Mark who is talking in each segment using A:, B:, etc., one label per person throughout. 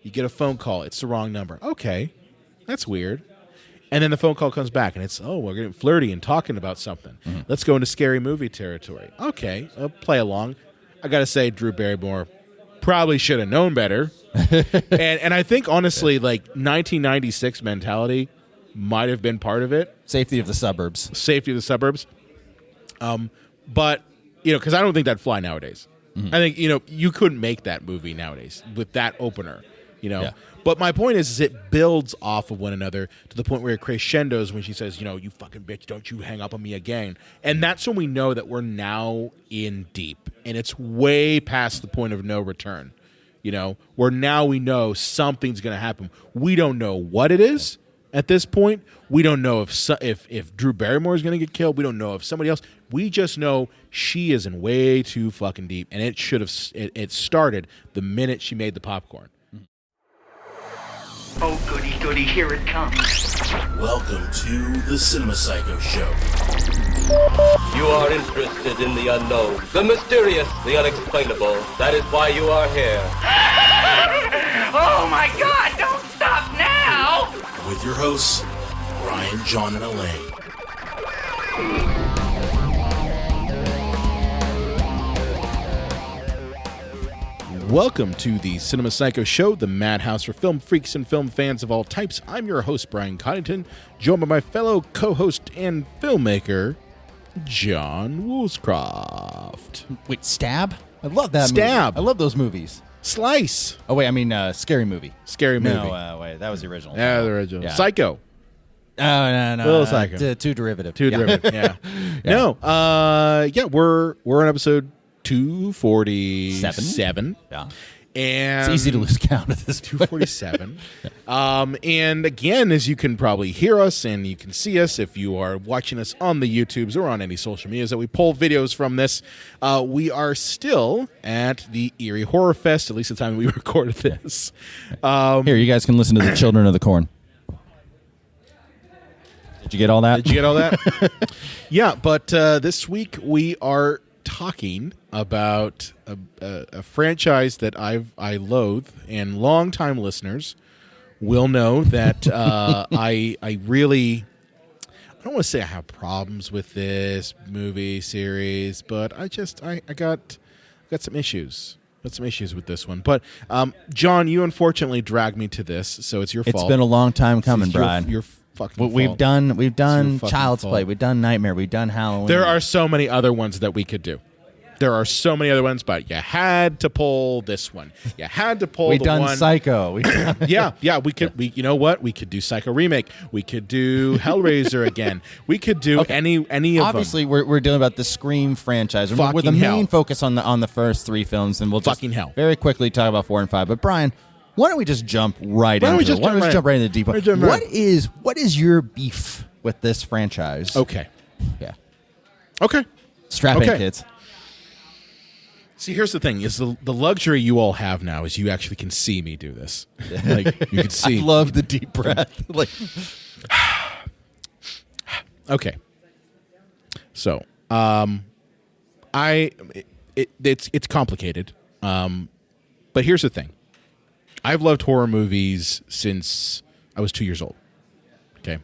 A: You get a phone call. It's the wrong number. Okay, that's weird. And then the phone call comes back, and it's, we're getting flirty and talking about something. Mm-hmm. Let's go into scary movie territory. Okay, I'll play along. I got to say, Drew Barrymore probably should have known better. and I think, honestly, like, 1996 mentality might have been part of it.
B: Safety of the suburbs.
A: But, because I don't think that'd fly nowadays. Mm-hmm. I think, you couldn't make that movie nowadays with that opener, Yeah. But my point is it builds off of one another to the point where it crescendos when she says, you fucking bitch, don't you hang up on me again. And that's when we know that we're now in deep. And it's way past the point of no return. Where now we know something's going to happen. We don't know what it is at this point. We don't know if Drew Barrymore is going to get killed. We don't know if somebody else. We just know she is in way too fucking deep. And it should have. It started the minute she made the popcorn.
C: Oh, goody, goody, here it comes.
D: Welcome to the Cinema Psycho Show.
E: You are interested in the unknown, the mysterious, the unexplainable. That is why you are here.
C: Oh, my God, don't stop now!
D: With your hosts, Brian, John, and Elaine.
A: Welcome to the Cinema Psycho Show, the madhouse for film freaks and film fans of all types. I'm your host, Brian Coddington, joined by my fellow co-host and filmmaker, John Woolscroft.
B: Wait, Stab? I love that
A: Stab.
B: movie. I love those movies.
A: Slice.
B: Oh, wait, I mean Scary Movie.
A: Scary Movie.
B: No, wait, that was the original.
A: Yeah, the original.
B: Yeah.
A: Psycho.
B: Oh, no.
A: Little Psycho.
B: Too derivative.
A: Derivative, yeah. No, we're on episode 247.
B: Yeah.
A: And
B: it's easy to lose count at this point.
A: 247. And again, as you can probably hear us and you can see us if you are watching us on the YouTubes or on any social medias that we pull videos from this, we are still at the Erie Horror Fest, at least the time we recorded this.
B: Here, you guys can listen to the Children of the Corn. Did you get all that?
A: Yeah, but this week we are talking about a franchise that I loathe, and longtime listeners will know that I really, I don't want to say I have problems with this movie series, but I got some issues. Got some issues with this one. But John, you unfortunately dragged me to this, so it's your fault.
B: It's been a long time coming, Brian.
A: Your fucking
B: we've
A: fault.
B: We've done
A: It's your
B: Child's
A: fucking
B: Play,
A: fault.
B: we've done Nightmare, we've done Halloween.
A: There are so many other ones that we could do. There are so many other ones, but you had to pull this one. You had to pull
B: We've
A: the
B: done
A: one.
B: Psycho.
A: Yeah. We could. We, you know what? We could do Psycho remake. We could do Hellraiser again. We could do any of them.
B: Obviously, we're dealing about the Scream franchise. We're the main focus on the first three films, and we'll just very quickly talk about 4 and 5. But Brian, why don't we just jump right into it? Why don't we jump right into the deep end? What is your beef with this franchise?
A: Okay.
B: Yeah.
A: Okay.
B: Strap in, kids.
A: See, here's the thing: is the luxury you all have now is you actually can see me do this. Like you can see.
B: I love the deep breath. Like,
A: okay. So, it's complicated. But here's the thing: I've loved horror movies since I was 2 years old. Okay.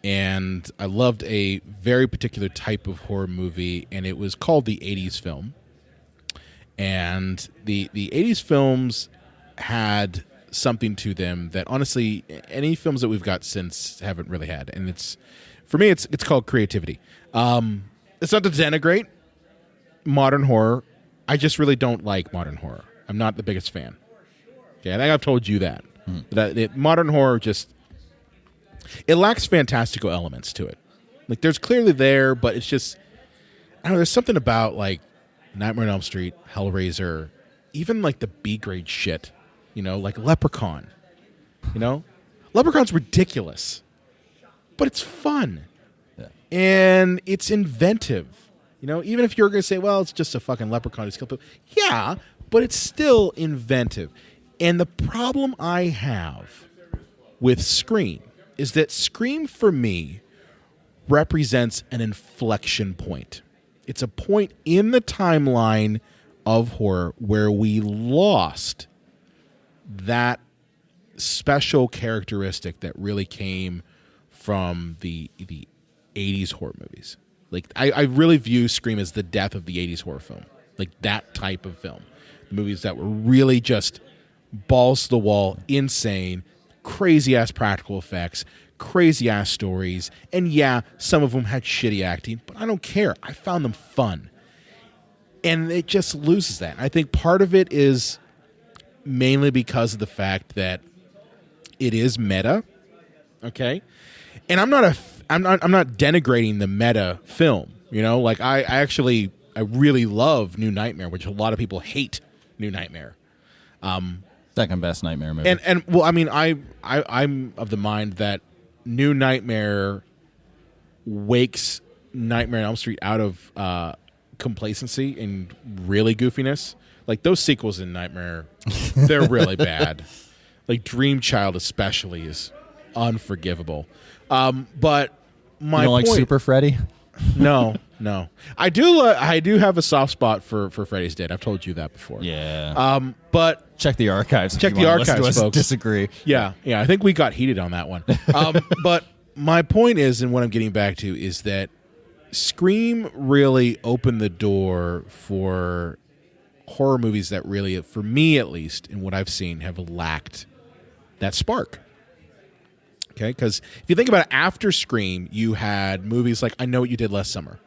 A: And I loved a very particular type of horror movie, and it was called the 80s film. And the 80s films had something to them that honestly any films that we've got since haven't really had. And for me it's called creativity. It's not to denigrate modern horror. I just really don't like modern horror. I'm not the biggest fan. Okay, I think I've told you that. That modern horror it lacks fantastical elements to it. Like there's clearly there, but it's just I don't know, there's something about like Nightmare on Elm Street, Hellraiser, even like the B-grade shit, like Leprechaun. Leprechaun's ridiculous, but it's fun.
B: Yeah.
A: And it's inventive. Even if you're going to say, well, it's just a fucking leprechaun who's killed people. Yeah, but it's still inventive. And the problem I have with Scream is that Scream, for me, represents an inflection point. It's a point in the timeline of horror where we lost that special characteristic that really came from the 80s horror movies. Like I really view Scream as the death of the 80s horror film. Like that type of film. Movies that were really just balls to the wall, insane, crazy ass practical effects, crazy ass stories, and yeah, some of them had shitty acting, but I don't care. I found them fun. And it just loses that. I think part of it is mainly because of the fact that it is meta, okay? And I'm not denigrating the meta film, you know? Like I really love New Nightmare, which a lot of people hate New Nightmare.
B: Second best Nightmare movie.
A: And well, I mean, I'm of the mind that New Nightmare wakes Nightmare on Elm Street out of complacency and really goofiness. Like those sequels in Nightmare, they're really bad. Like Dream Child especially is unforgivable. But my
B: you don't like Super Freddy?
A: No. I do have a soft spot for Freddy's Dead. I've told you that before.
B: Yeah.
A: But
B: check the archives.
A: Check the archives, folks.
B: Disagree.
A: Yeah. I think we got heated on that one. But my point is, and what I'm getting back to, is that Scream really opened the door for horror movies that really, for me at least, in what I've seen, have lacked that spark. Okay, because if you think about it, after Scream, you had movies like I Know What You Did Last Summer,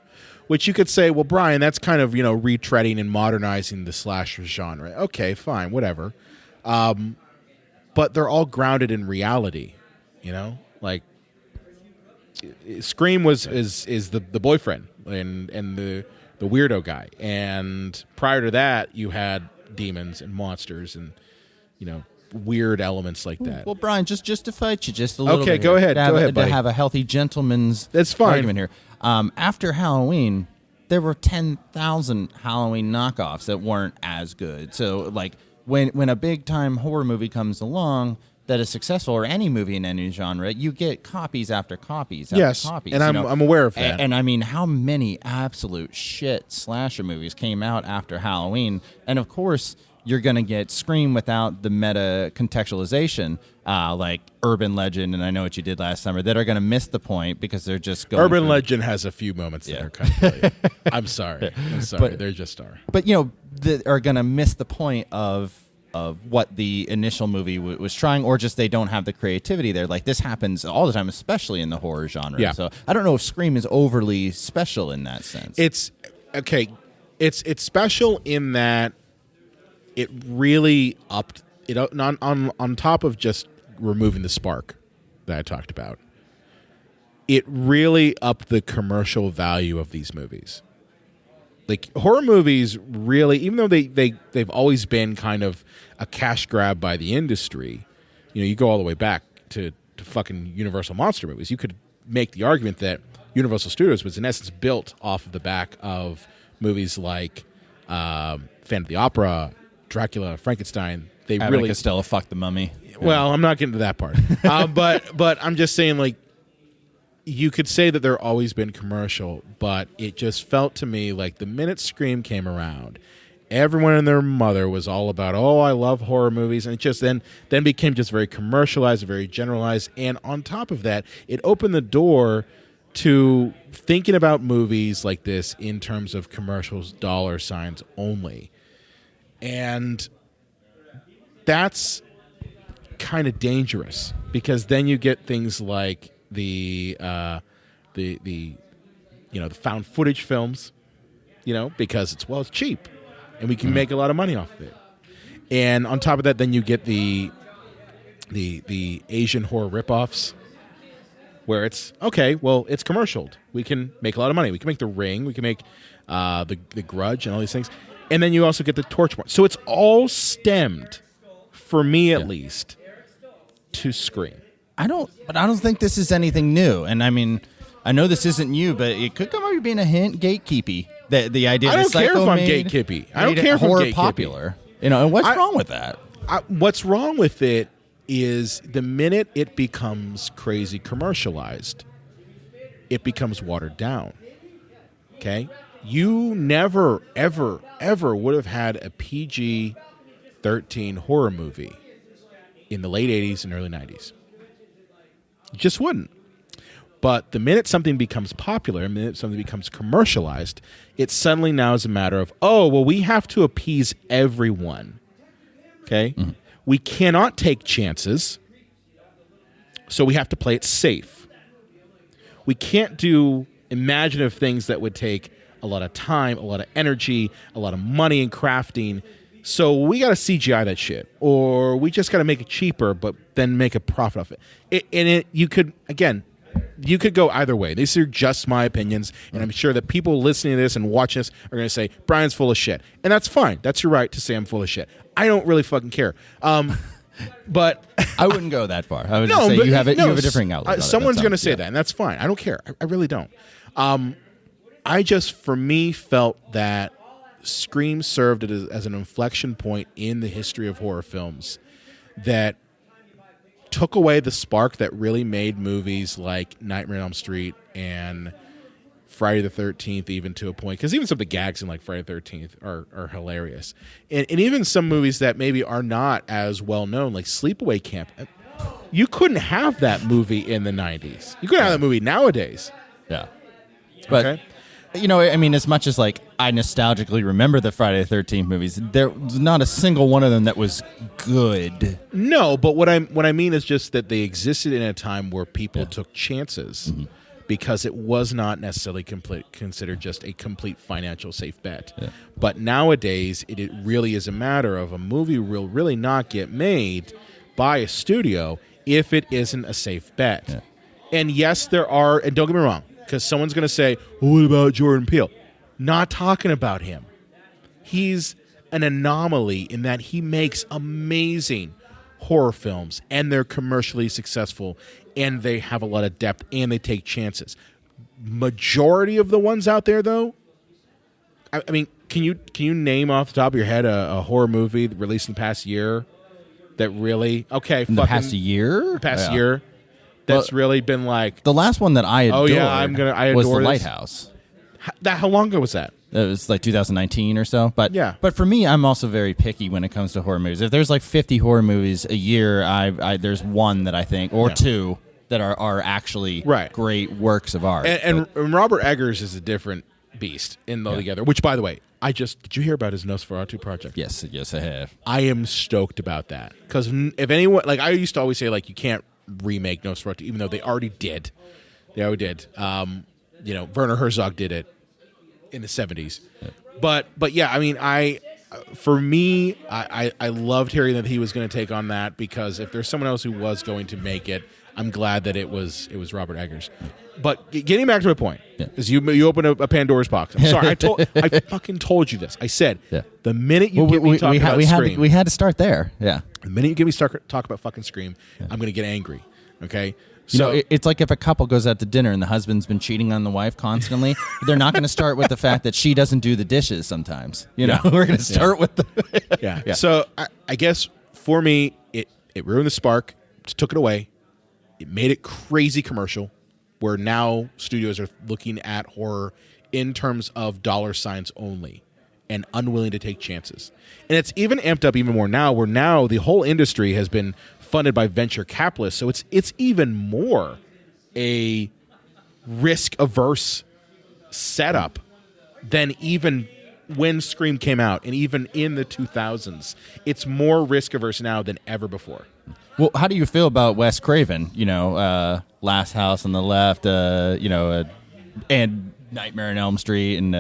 A: which you could say, well, Brian, that's kind of, retreading and modernizing the slasher genre. Okay, fine, whatever. But they're all grounded in reality, like Scream is the boyfriend and the weirdo guy, and prior to that, you had demons and monsters and weird elements like that.
B: Well, Brian, just to fight you just a little bit.
A: Okay, go ahead.
B: To have a healthy gentleman's
A: That's fine.
B: argument here. After Halloween, there were 10,000 Halloween knockoffs that weren't as good. So, like, when a big-time horror movie comes along that is successful, or any movie in any genre, you get copies after copies after copies.
A: And I'm aware of that.
B: And I mean, how many absolute shit slasher movies came out after Halloween? And, of course, you're going to get Scream without the meta contextualization, like Urban Legend and I Know What You Did Last Summer, that are going to miss the point because they're just going.
A: Urban Legend has a few moments that are kind of brilliant. I'm sorry. But, they just are.
B: But, that are going to miss the point of what the initial movie was trying, or just they don't have the creativity there. Like, this happens all the time, especially in the horror genre.
A: Yeah.
B: So I don't know if Scream is overly special in that sense.
A: It's special in that it really upped it on top of just removing the spark that I talked about. It really upped the commercial value of these movies. Like, horror movies really, even though they've always been kind of a cash grab by the industry, you go all the way back to fucking Universal monster movies. You could make the argument that Universal Studios was in essence built off of the back of movies like Phantom of the Opera, Dracula, Frankenstein. They
B: Abbott
A: really
B: Costello fucked the mummy.
A: Well, I'm not getting to that part. But I'm just saying, like, you could say that they're always been commercial, but it just felt to me like the minute Scream came around, everyone and their mother was all about, oh, I love horror movies, and it just then became just very commercialized, very generalized, and on top of that, it opened the door to thinking about movies like this in terms of commercials, dollar signs only. And that's kind of dangerous, because then you get things like the found footage films, because it's cheap and we can make a lot of money off of it. And on top of that, then you get the Asian horror ripoffs, where it's it's commercialed. We can make a lot of money. We can make The Ring. We can make the Grudge and all these things. And then you also get the torch porn. So it's all stemmed, for me at least, to Scream.
B: I don't think this is anything new. And I mean, I know this isn't you, but it could come out of being a hint gatekeepy. The idea
A: I
B: that
A: don't care if I'm
B: made,
A: gatekeepy. I don't care if
B: horror
A: I'm gatekeepy.
B: Popular. And what's wrong with that?
A: What's wrong with it is the minute it becomes crazy commercialized, it becomes watered down. Okay? You never, ever, ever would have had a PG-13 horror movie in the late 80s and early 90s. It just wouldn't. But the minute something becomes popular, the minute something becomes commercialized, it suddenly now is a matter of, oh, well, we have to appease everyone. Okay? Mm-hmm. We cannot take chances, so we have to play it safe. We can't do imaginative things that would take a lot of time, a lot of energy, a lot of money in crafting. So we got to CGI that shit, or we just got to make it cheaper, but then make a profit off it. You could go either way. These are just my opinions, and I'm sure that people listening to this and watching this are going to say, Brian's full of shit. And that's fine. That's your right to say I'm full of shit. I don't really fucking care. But
B: I wouldn't go that far. I would just say you have a different outlook.
A: Someone's going to say that, and that's fine. I don't care. I really don't. I just, for me, felt that Scream served as an inflection point in the history of horror films that took away the spark that really made movies like Nightmare on Elm Street and Friday the 13th, even to a point, because even some of the gags in like Friday the 13th are hilarious. And even some movies that maybe are not as well known, like Sleepaway Camp. You couldn't have that movie in the 90s. You couldn't have that movie nowadays.
B: Yeah. But,
A: okay?
B: You know, I mean, as much as like I nostalgically remember the Friday the 13th movies, there was not a single one of them that was good.
A: No, but what I mean is just that they existed in a time where people took chances because it was not necessarily considered just a complete financial safe bet. Yeah. But nowadays, it really is a matter of a movie will really not get made by a studio if it isn't a safe bet. Yeah. And yes, there are, and don't get me wrong, because someone's going to say, well, what about Jordan Peele? Not talking about him. He's an anomaly in that he makes amazing horror films, and they're commercially successful, and they have a lot of depth, and they take chances. Majority of the ones out there, though, I mean, can you name off the top of your head a horror movie released in the past year that really,
B: in the past year?
A: Year. That's really been like
B: the last one that I adored.
A: Oh yeah, I
B: was The
A: this.
B: Lighthouse.
A: How long ago was that?
B: It was like 2019 or so. But
A: yeah.
B: But for me, I'm also very picky when it comes to horror movies. If there's like 50 horror movies a year, there's one that I think, or two that are actually great works of art.
A: And Robert Eggers is a different beast in altogether. Which, by the way, did you hear about his Nosferatu project?
B: Yes, I have.
A: I am stoked about that because if anyone, like I used to always say, like you can't remake Nosferatu, even though they already did. Werner Herzog did it in the 70s. Yeah. But yeah, I mean, I loved hearing that he was going to take on that because if there's someone else who was going to make it, I'm glad that it was Robert Eggers. But getting back to my point, is you open a Pandora's box. I'm sorry, I fucking told you this. I said the minute you get me talking about Scream,
B: we had to start there. Yeah,
A: the minute you get me talk about fucking Scream, I'm going to get angry. Okay.
B: So it's like if a couple goes out to dinner and the husband's been cheating on the wife constantly, they're not going to start with the fact that she doesn't do the dishes sometimes. We're going to start with the
A: yeah. So I guess for me, it ruined the spark, just took it away. It made it crazy commercial, where now studios are looking at horror in terms of dollar signs only and unwilling to take chances. And it's even amped up even more now, where now the whole industry has been funded by venture capitalists, so it's even more a risk-averse setup than even when Scream came out, and even in the 2000s. It's more risk-averse now than ever before.
B: Well, how do you feel about Wes Craven? Last House on the Left, and Nightmare on Elm Street, and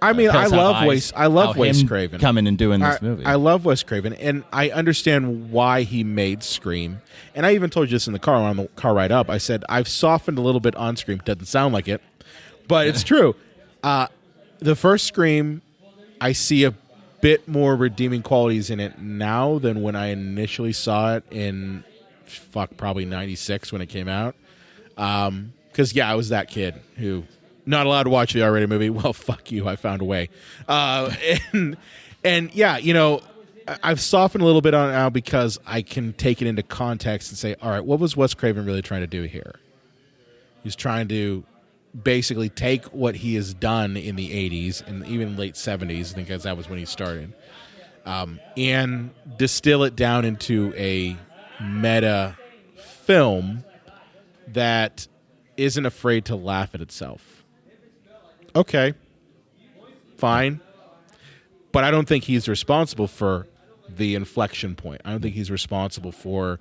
A: I mean, I love Wes Craven
B: coming and doing this movie.
A: I love Wes Craven, and I understand why he made Scream. And I even told you this in the car on the car ride up. I said I've softened a little bit on Scream. Doesn't sound like it, but it's true. The first Scream, I see a bit more redeeming qualities in it now than when I initially saw it in probably 96 when it came out. Because I was that kid who. Not allowed to watch the R-rated movie. Well, fuck you. I found a way. And I've softened a little bit on it now because I can take it into context and say, all right, what was Wes Craven really trying to do here? He's trying to basically take what he has done in the 80s and even late 70s, I think that was when he started, and distill it down into a meta film that isn't afraid to laugh at itself. Okay. Fine. But I don't think he's responsible for the inflection point. I don't think he's responsible for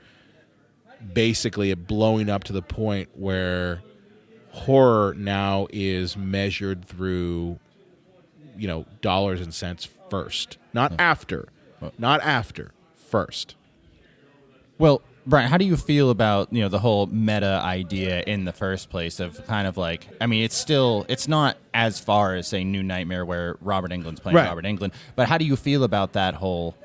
A: basically it blowing up to the point where horror now is measured through, dollars and cents first. Not after. Not after. First.
B: Well, Brian, how do you feel about, the whole meta idea in the first place of kind of like, I mean, it's not as far as, say, New Nightmare where Robert Englund's playing Robert Englund, but how do you feel about that whole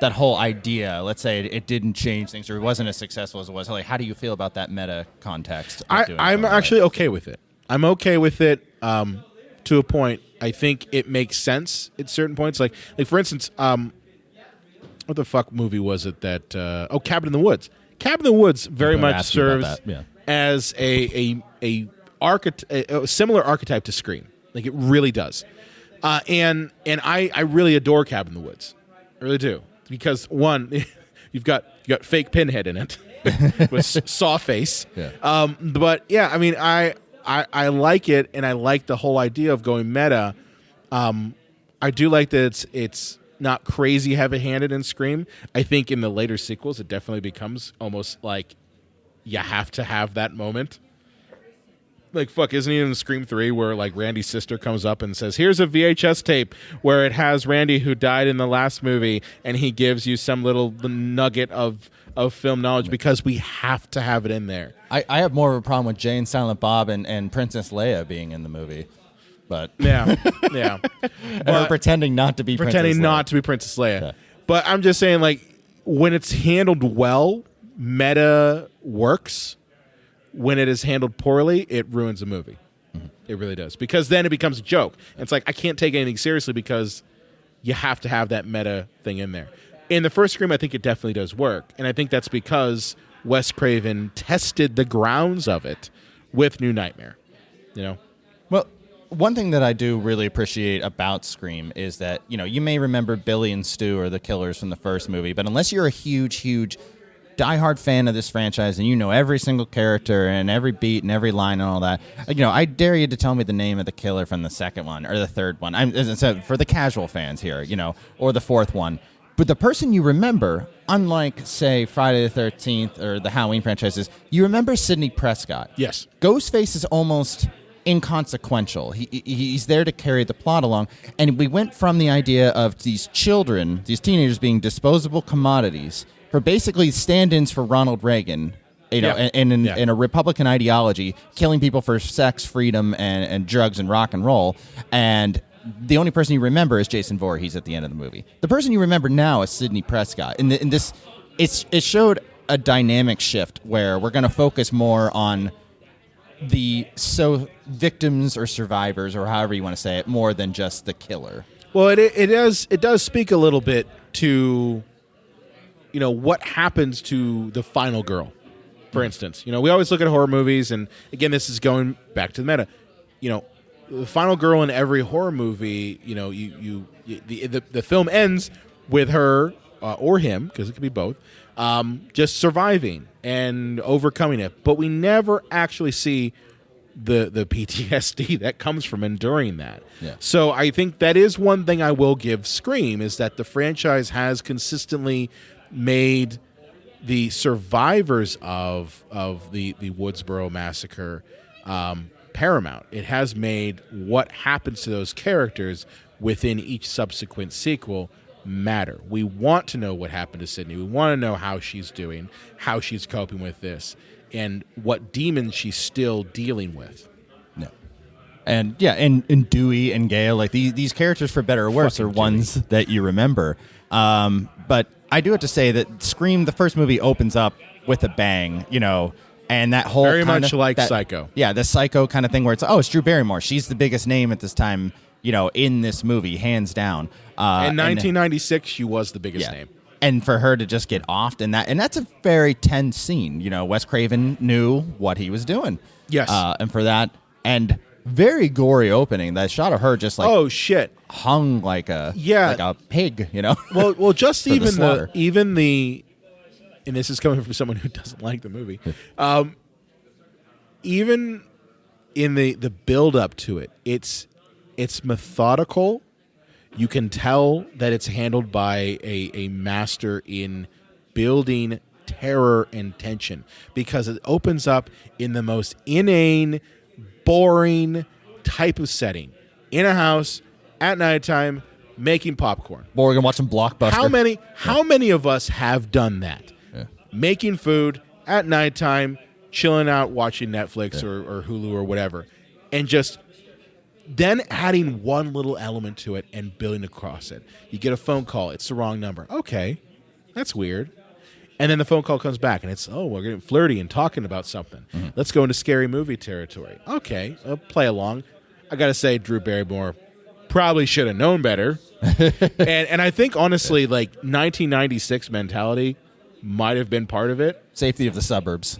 B: idea? Let's say it didn't change things or it wasn't as successful as it was. Like, how do you feel about that meta context?
A: I'm actually okay with it. I'm okay with it to a point. I think it makes sense at certain points. Like for instance, what the fuck movie was it that? Cabin in the Woods. Cabin in the Woods very much serves as a similar archetype to Scream. Like it really does. And I really adore Cabin in the Woods. I really do. Because one, you've got fake Pinhead in it with saw face. Yeah. But yeah, I mean, I like it, and I like the whole idea of going meta. I do like that it's not crazy heavy-handed in Scream. I think in the later sequels, it definitely becomes almost like you have to have that moment. Like, fuck, isn't he in Scream 3 where, like, Randy's sister comes up and says, here's a VHS tape where it has Randy who died in the last movie, and he gives you some little nugget of film knowledge because we have to have it in there.
B: I have more of a problem with Jay and Silent Bob and Princess Leia being in the movie. But
A: yeah.
B: Or pretending not to be Princess
A: Leia.
B: Yeah.
A: But I'm just saying, like, when it's handled well, meta works. When it is handled poorly, it ruins a movie. Mm-hmm. It really does. Because then it becomes a joke. And it's like, I can't take anything seriously because you have to have that meta thing in there. In the first Scream, I think it definitely does work. And I think that's because Wes Craven tested the grounds of it with New Nightmare.
B: Well, one thing that I do really appreciate about Scream is that, you may remember Billy and Stu are the killers from the first movie, but unless you're a huge diehard fan of this franchise and you know every single character and every beat and every line and all that, I dare you to tell me the name of the killer from the second one or the third one. So for the casual fans here, or the fourth one. But the person you remember, unlike, say, Friday the 13th or the Halloween franchises, you remember Sidney Prescott.
A: Yes.
B: Ghostface is almost inconsequential. He's there to carry the plot along. And we went from the idea of these children, these teenagers being disposable commodities for basically stand-ins for Ronald Reagan, in a Republican ideology, killing people for sex, freedom, and drugs and rock and roll. And the only person you remember is Jason Voorhees at the end of the movie. The person you remember now is Sidney Prescott. It showed a dynamic shift where we're going to focus more on the victims or survivors or however you want to say it, more than just the killer.
A: Well, it does speak a little bit to what happens to the final girl, for instance. We always look at horror movies, and again, this is going back to the meta. The final girl in every horror movie, the film ends with her or him, because it could be both, just surviving and overcoming it. But we never actually see the PTSD that comes from enduring that. Yeah. So I think that is one thing I will give Scream, is that the franchise has consistently made the survivors of the Woodsboro massacre paramount. It has made what happens to those characters within each subsequent sequel matter. We want to know what happened to Sydney. We want to know how she's doing, how she's coping with this, and what demons she's still dealing with.
B: No. And Dewey and Gale, like these characters, for better or worse, are ones that you remember. But I do have to say that Scream, the first movie, opens up with a bang, and that whole
A: very much like Psycho.
B: Yeah, the Psycho kind of thing where it's Drew Barrymore. She's the biggest name at this time, in this movie, hands down.
A: In 1996, she was the biggest name.
B: And for her to just get offed, and that's a very tense scene. Wes Craven knew what he was doing.
A: Yes.
B: And for that, and very gory opening. That shot of her just like,
A: oh shit,
B: hung like a pig.
A: Well, just even the and this is coming from someone who doesn't like the movie, even in the build up to it, it's methodical. You can tell that it's handled by a master in building terror and tension, because it opens up in the most inane, boring type of setting, in a house at nighttime making popcorn.
B: Boring and watching Blockbuster.
A: How many of us have done that? Yeah. Making food at nighttime, chilling out, watching Netflix or Hulu or whatever, and just then adding one little element to it and building across it. You get a phone call. It's the wrong number. Okay, that's weird. And then the phone call comes back, and it's, we're getting flirty and talking about something. Mm-hmm. Let's go into scary movie territory. Okay, I'll play along. I got to say, Drew Barrymore probably should have known better. and I think, honestly, like 1996 mentality might have been part of it.
B: Safety of the suburbs.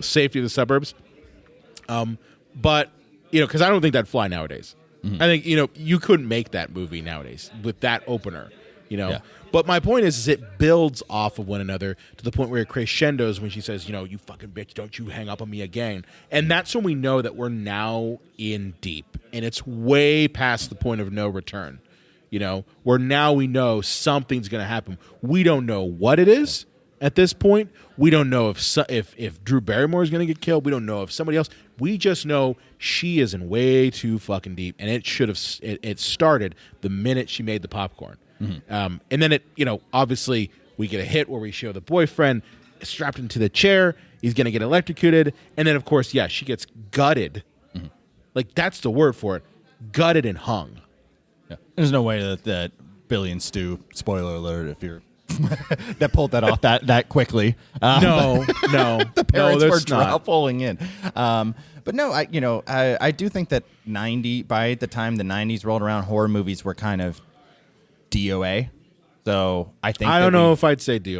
A: But, because I don't think that'd fly nowadays. Mm-hmm. I think, you couldn't make that movie nowadays with that opener, Yeah. But my point is it builds off of one another to the point where it crescendos when she says, you fucking bitch, don't you hang up on me again. And that's when we know that we're now in deep. And it's way past the point of no return. Where now we know something's going to happen. We don't know what it is at this point. We don't know if Drew Barrymore is going to get killed. We don't know if somebody else. We just know she is in way too fucking deep. And it should have it started the minute she made the popcorn. Mm-hmm. And then obviously we get a hit where we show the boyfriend strapped into the chair. He's going to get electrocuted. And then, of course, she gets gutted. Mm-hmm. Like, that's the word for it. Gutted and hung.
B: Yeah. There's no way that Billy and Stu, spoiler alert, if you're that pulled that off that quickly.
A: No.
B: The parents were pulling in. But no, I do think that by the time the 90s rolled around, horror movies were kind of DOA. So I think
A: I'm always thinking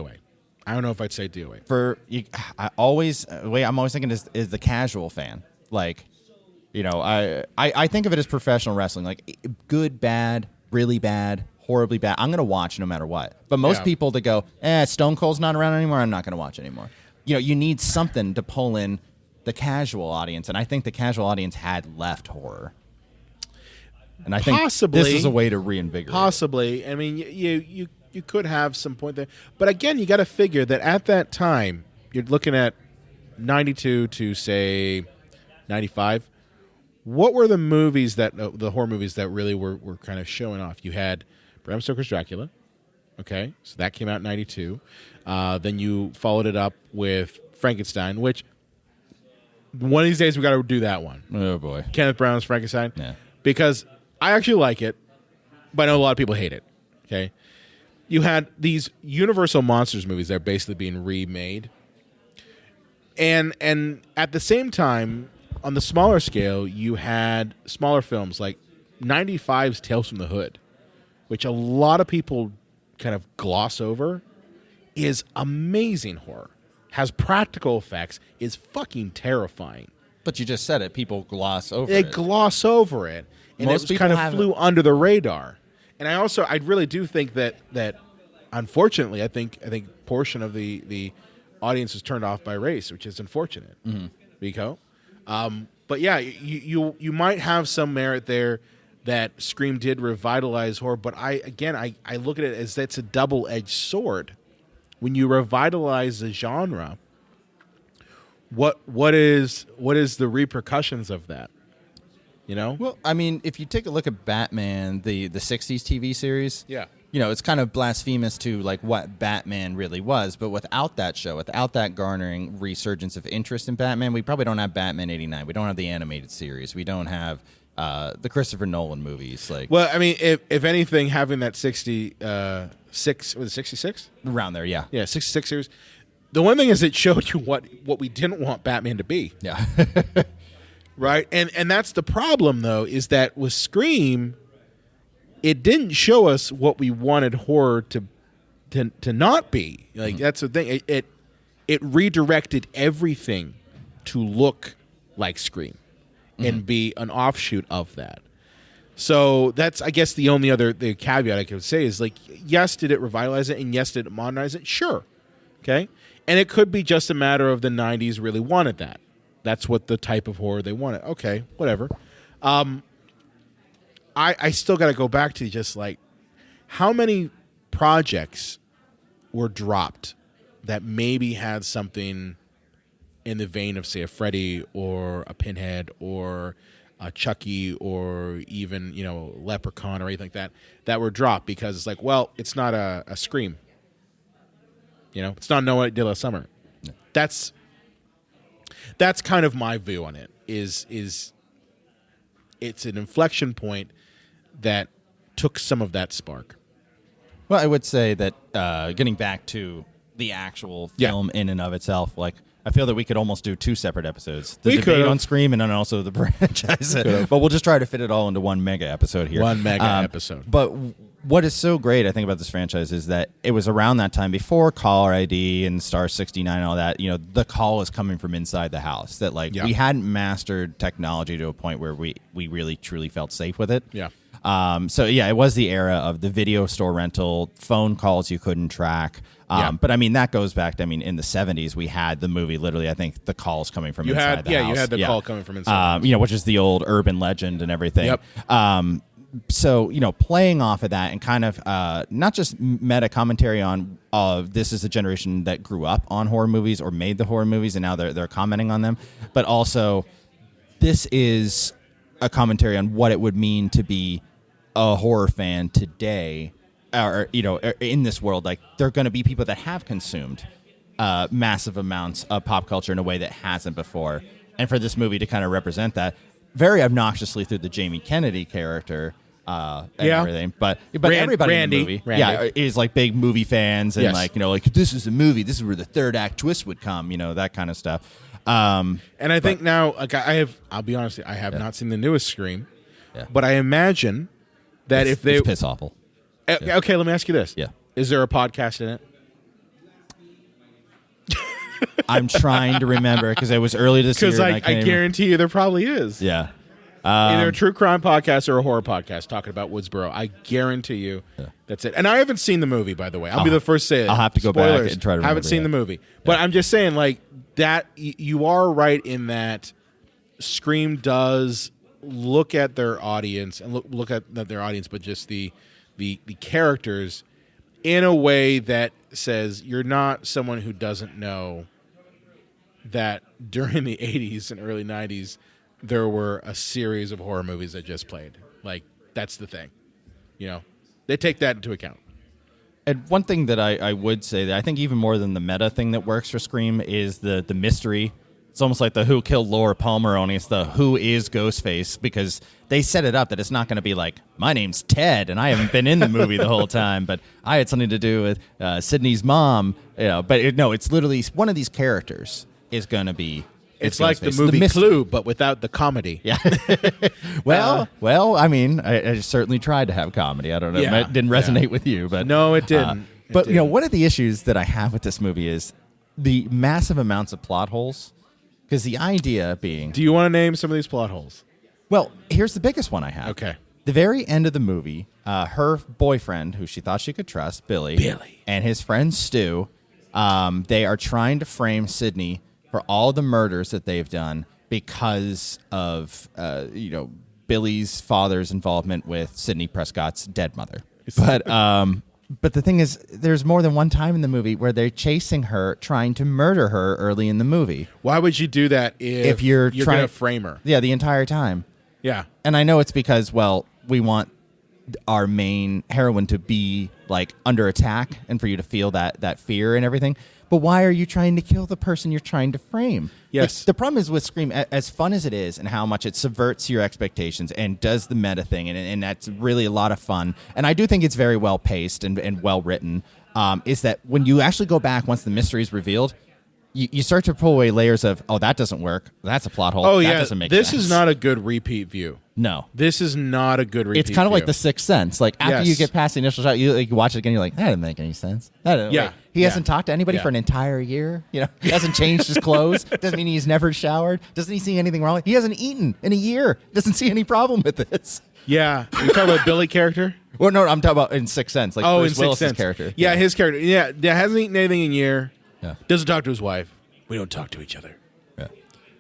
B: the way I'm always thinking is the casual fan. Like, I think of it as professional wrestling, like good, bad, really bad, horribly bad. I'm going to watch no matter what. But most people that go, Stone Cold's not around anymore, I'm not going to watch anymore. You need something to pull in the casual audience, and I think the casual audience had left horror. And I think this is a way to reinvigorate.
A: Possibly. I mean, you could have some point there. But again, you got to figure that at that time, you're looking at 92 to, say, 95. What were the movies the horror movies that really were kind of showing off? You had Bram Stoker's Dracula. Okay, so that came out in 92. Then you followed it up with Frankenstein, which one of these days we got to do that one.
B: Oh, boy.
A: Kenneth Branagh's Frankenstein.
B: Yeah.
A: Because I actually like it, but I know a lot of people hate it. Okay, you had these Universal Monsters movies that are basically being remade, and at the same time, on the smaller scale, you had smaller films like 95's Tales from the Hood, which a lot of people kind of gloss over, is amazing horror, has practical effects, is fucking terrifying.
B: But you just said it. People gloss over it.
A: They gloss over it. And it kind of flew under the radar. And I really do think that unfortunately, I think portion of the audience is turned off by race, which is unfortunate. Mm-hmm. Rico. But yeah, you might have some merit there that Scream did revitalize horror, but I look at it as that's a double-edged sword. When you revitalize the genre, what is the repercussions of that?
B: Well, I mean, if you take a look at Batman, the 60s TV series,
A: yeah,
B: it's kind of blasphemous to like what Batman really was. But without that show, without that garnering resurgence of interest in Batman, we probably don't have Batman 89. We don't have the animated series. We don't have the Christopher Nolan movies.
A: Well, I mean, if anything, having that 66 was it 66
B: around there, yeah,
A: 66 series. The one thing is it showed you what we didn't want Batman to be.
B: Yeah.
A: Right, and that's the problem, though, is that with Scream, it didn't show us what we wanted horror to not be. Like, that's the thing. It redirected everything to look like Scream and be an offshoot of that. So that's, I guess, the only other caveat I could say is, like, yes, did it revitalize it, and yes, did it modernize it? Sure. Okay? And it could be just a matter of the 90s really wanted that. That's what the type of horror they wanted. Okay, whatever. I still got to go back to just like how many projects were dropped that maybe had something in the vein of, say, a Freddy or a Pinhead or a Chucky or even, Leprechaun or anything like that were dropped because it's like, well, it's not a Scream. It's not No Idea Last Summer. That's kind of my view on it. Is it's an inflection point that took some of that spark.
B: Well, I would say that getting back to the actual film in and of itself, like I feel that we could almost do 2 separate episodes. The debate on Scream and then also the franchise. But we'll just try to fit it all into one mega episode here.
A: One mega episode.
B: But what is so great, I think, about this franchise is that it was around that time before caller ID and Star 69 and all that, the call is coming from inside the house. That we hadn't mastered technology to a point where we really truly felt safe with it.
A: Yeah.
B: It was the era of the video store rental, phone calls you couldn't track. But I mean, that goes back to, in the 70s, we had the movie, literally, I think the calls coming from inside the house.
A: You had the call coming from inside the house.
B: Which is the old urban legend and everything. Yep. So, playing off of that and kind of not just meta commentary on this is a generation that grew up on horror movies or made the horror movies and now they're commenting on them, but also this is a commentary on what it would mean to be a horror fan today, or in this world. Like, there are going to be people that have consumed massive amounts of pop culture in a way that hasn't before, and for this movie to kind of represent that very obnoxiously through the Jamie Kennedy character and everything, but everybody in the movie is like big movie fans and like this is a movie, this is where the third act twist would come, that kind of stuff.
A: And I think now, like I'll be honest, I have not seen the newest Scream, but I imagine that if they
B: it's piss awful.
A: Okay, let me ask you this: is there a podcast in it?
B: I'm trying to remember because it was early this year.
A: Because I guarantee you there probably is.
B: Yeah.
A: Either a true crime podcast or a horror podcast talking about Woodsboro. I guarantee you that's it. And I haven't seen the movie, by the way. I'll be the first to say it.
B: I'll have to go back and try to remember.
A: I haven't seen the movie. But I'm just saying, like, that you are right in that Scream does look at their audience and look at not their audience, but just the characters in a way that says you're not someone who doesn't know that during the 80s and early 90s there were a series of horror movies that just played. Like, that's the thing. They take that into account.
B: And one thing that I would say that I think even more than the meta thing that works for Scream is the mystery. It's almost like the Who Killed Laura Palmer, only it's the Who is Ghostface, because they set it up that it's not going to be like, my name's Ted and I haven't been in the movie the whole time, but I had something to do with Sydney's mom. It's literally one of these characters is going to be.
A: It's like the movie Clue, but without the comedy.
B: Yeah. Well, I mean, I certainly tried to have comedy. I don't know. It didn't resonate with you, but
A: no, it didn't.
B: One of the issues that I have with this movie is the massive amounts of plot holes. Because the idea being...
A: Do you want to name some of these plot holes?
B: Well, here's the biggest one I have.
A: Okay.
B: The very end of the movie, her boyfriend, who she thought she could trust, Billy, and his friend Stu, they are trying to frame Sydney for all the murders that they've done because of, Billy's father's involvement with Sidney Prescott's dead mother. But the thing is, there's more than one time in the movie where they're chasing her, trying to murder her early in the movie.
A: Why would you do that if you're trying to frame her?
B: Yeah, the entire time.
A: Yeah.
B: And I know it's because, we want our main heroine to be, like, under attack and for you to feel that fear and everything. But why are you trying to kill the person you're trying to frame?
A: Yes.
B: The problem is with Scream, as fun as it is and how much it subverts your expectations and does the meta thing, and that's really a lot of fun, and I do think it's very well paced and well written, is that when you actually go back once the mystery is revealed, you start to pull away layers of, that doesn't work. That's a plot hole. That doesn't make sense.
A: This is not a good repeat view.
B: No.
A: This is not a good repeat
B: It's kind of
A: view.
B: like The Sixth Sense. Like, after you get past the initial shot, you watch it again, you're like, that didn't make any sense. He hasn't talked to anybody for an entire year. He hasn't changed his clothes. Doesn't mean he's never showered. Doesn't he see anything wrong? He hasn't eaten in a year. Doesn't see any problem with this.
A: Yeah. You talking about Billy character?
B: Well, no, I'm talking about in Sixth Sense. Like Bruce Willis's character.
A: Yeah, his character. Yeah, hasn't eaten anything in a year.
B: Yeah.
A: Doesn't talk to his wife. We don't talk to each other.
B: Yeah.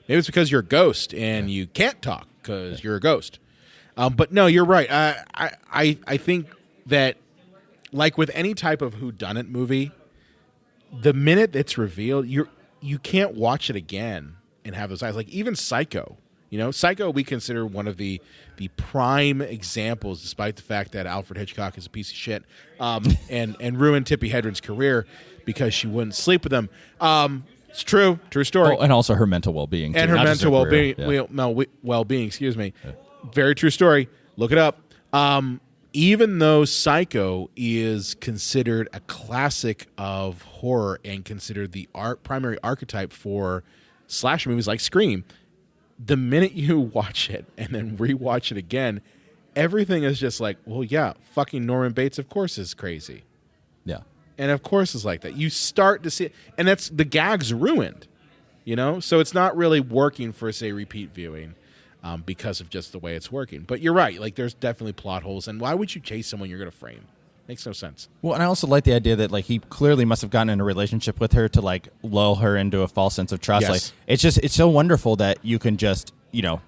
A: Maybe it's because you're a ghost and you can't talk because you're a ghost. But no, you're right. I think that, like with any type of whodunit movie, the minute it's revealed, you can't watch it again and have those eyes. Like even Psycho. Psycho we consider one of the prime examples, despite the fact that Alfred Hitchcock is a piece of shit and ruined Tippi Hedren's career because she wouldn't sleep with him. It's true story.
B: And also her mental well-being.
A: And her mental well-being, excuse me. Yeah. Very true story. Look it up. Even though Psycho is considered a classic of horror and considered the primary archetype for slasher movies like Scream, the minute you watch it and then rewatch it again, everything is just like, well, yeah, fucking Norman Bates, of course, is crazy.
B: Yeah.
A: And of course it's like that. You start to see it, and that's the gag's ruined, So it's not really working for, say, repeat viewing because of just the way it's working. But you're right. Like, there's definitely plot holes. And why would you chase someone you're going to frame? Makes no sense.
B: Well, and I also like the idea that, like, he clearly must have gotten in a relationship with her to, like, lull her into a false sense of trust.
A: Yes.
B: Like, it's so wonderful that you can just,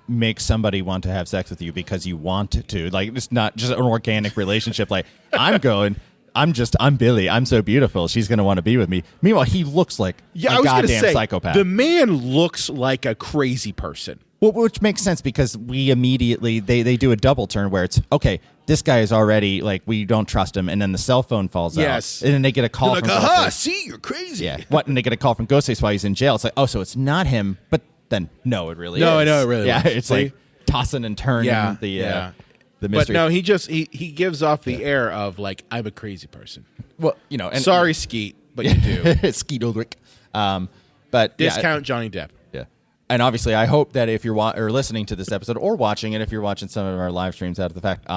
B: make somebody want to have sex with you because you want to. Like, it's not just an organic relationship. Like, I'm Billy. I'm so beautiful. She's going to want to be with me. Meanwhile, he looks like a goddamn psychopath.
A: The man looks like a crazy person.
B: Well, which makes sense because we immediately, they do a double turn where it's, okay, this guy is already, like, we don't trust him, and then the cell phone falls out. And then they get a call from
A: Ghostface. See, you're crazy.
B: Yeah. And they get a call from Ghostface while he's in jail. It's like, oh, so it's not him, but then, no, it really is.
A: No, I know it really is.
B: Yeah, it's like tossing and turning the mystery.
A: But no, he gives off the air of, like, I'm a crazy person.
B: Well, and
A: sorry, Skeet, but you do.
B: Skeet Ulrich. But
A: discount Johnny Depp.
B: Yeah. And obviously, I hope that if you're listening to this episode or watching it, if you're watching some of our live streams out of the fact,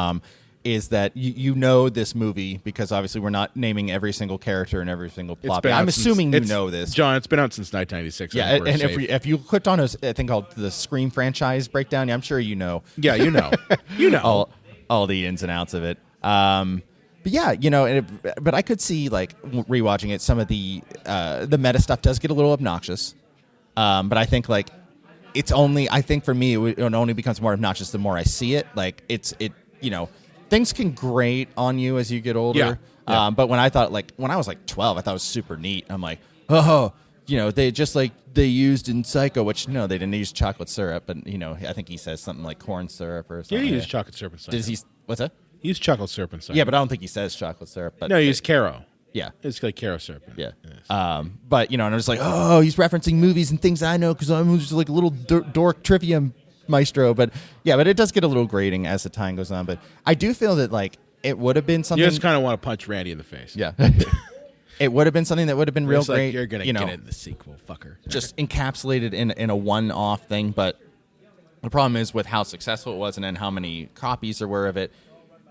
B: is that you know this movie because obviously we're not naming every single character and every single plot. I'm assuming you know this.
A: John, it's been out since 1996.
B: Yeah, and if you clicked on a thing called the Scream franchise breakdown, I'm sure you know.
A: Yeah, you know. You know.
B: all the ins and outs of it. But yeah, but I could see, like, rewatching it, some of the meta stuff does get a little obnoxious. But I think, like, I think for me, it only becomes more obnoxious the more I see it. Like, things can grate on you as you get older.
A: Yeah.
B: But when I was like 12, I thought it was super neat. I'm like, they just like they used in Psycho, which no, they didn't use chocolate syrup, but I think he says something like corn syrup or something.
A: Yeah, he used chocolate syrup in Psycho.
B: Does he? What's that?
A: He used chocolate syrup in Psycho.
B: Yeah, but I don't think he says chocolate syrup. But
A: no, he used Caro.
B: Yeah,
A: it's like Caro syrup.
B: Yeah. But and I was like, oh, he's referencing movies and things I know because I'm just like a little dork trivia maestro. But yeah, but it does get a little grating as the time goes on. But I do feel that, like, it would have been something.
A: You just kind of want to punch Randy in the face.
B: Yeah. It would have been something that would have been real great.
A: You're going to get in the sequel, fucker.
B: Just encapsulated in a one-off thing. But the problem is with how successful it was and then how many copies there were of it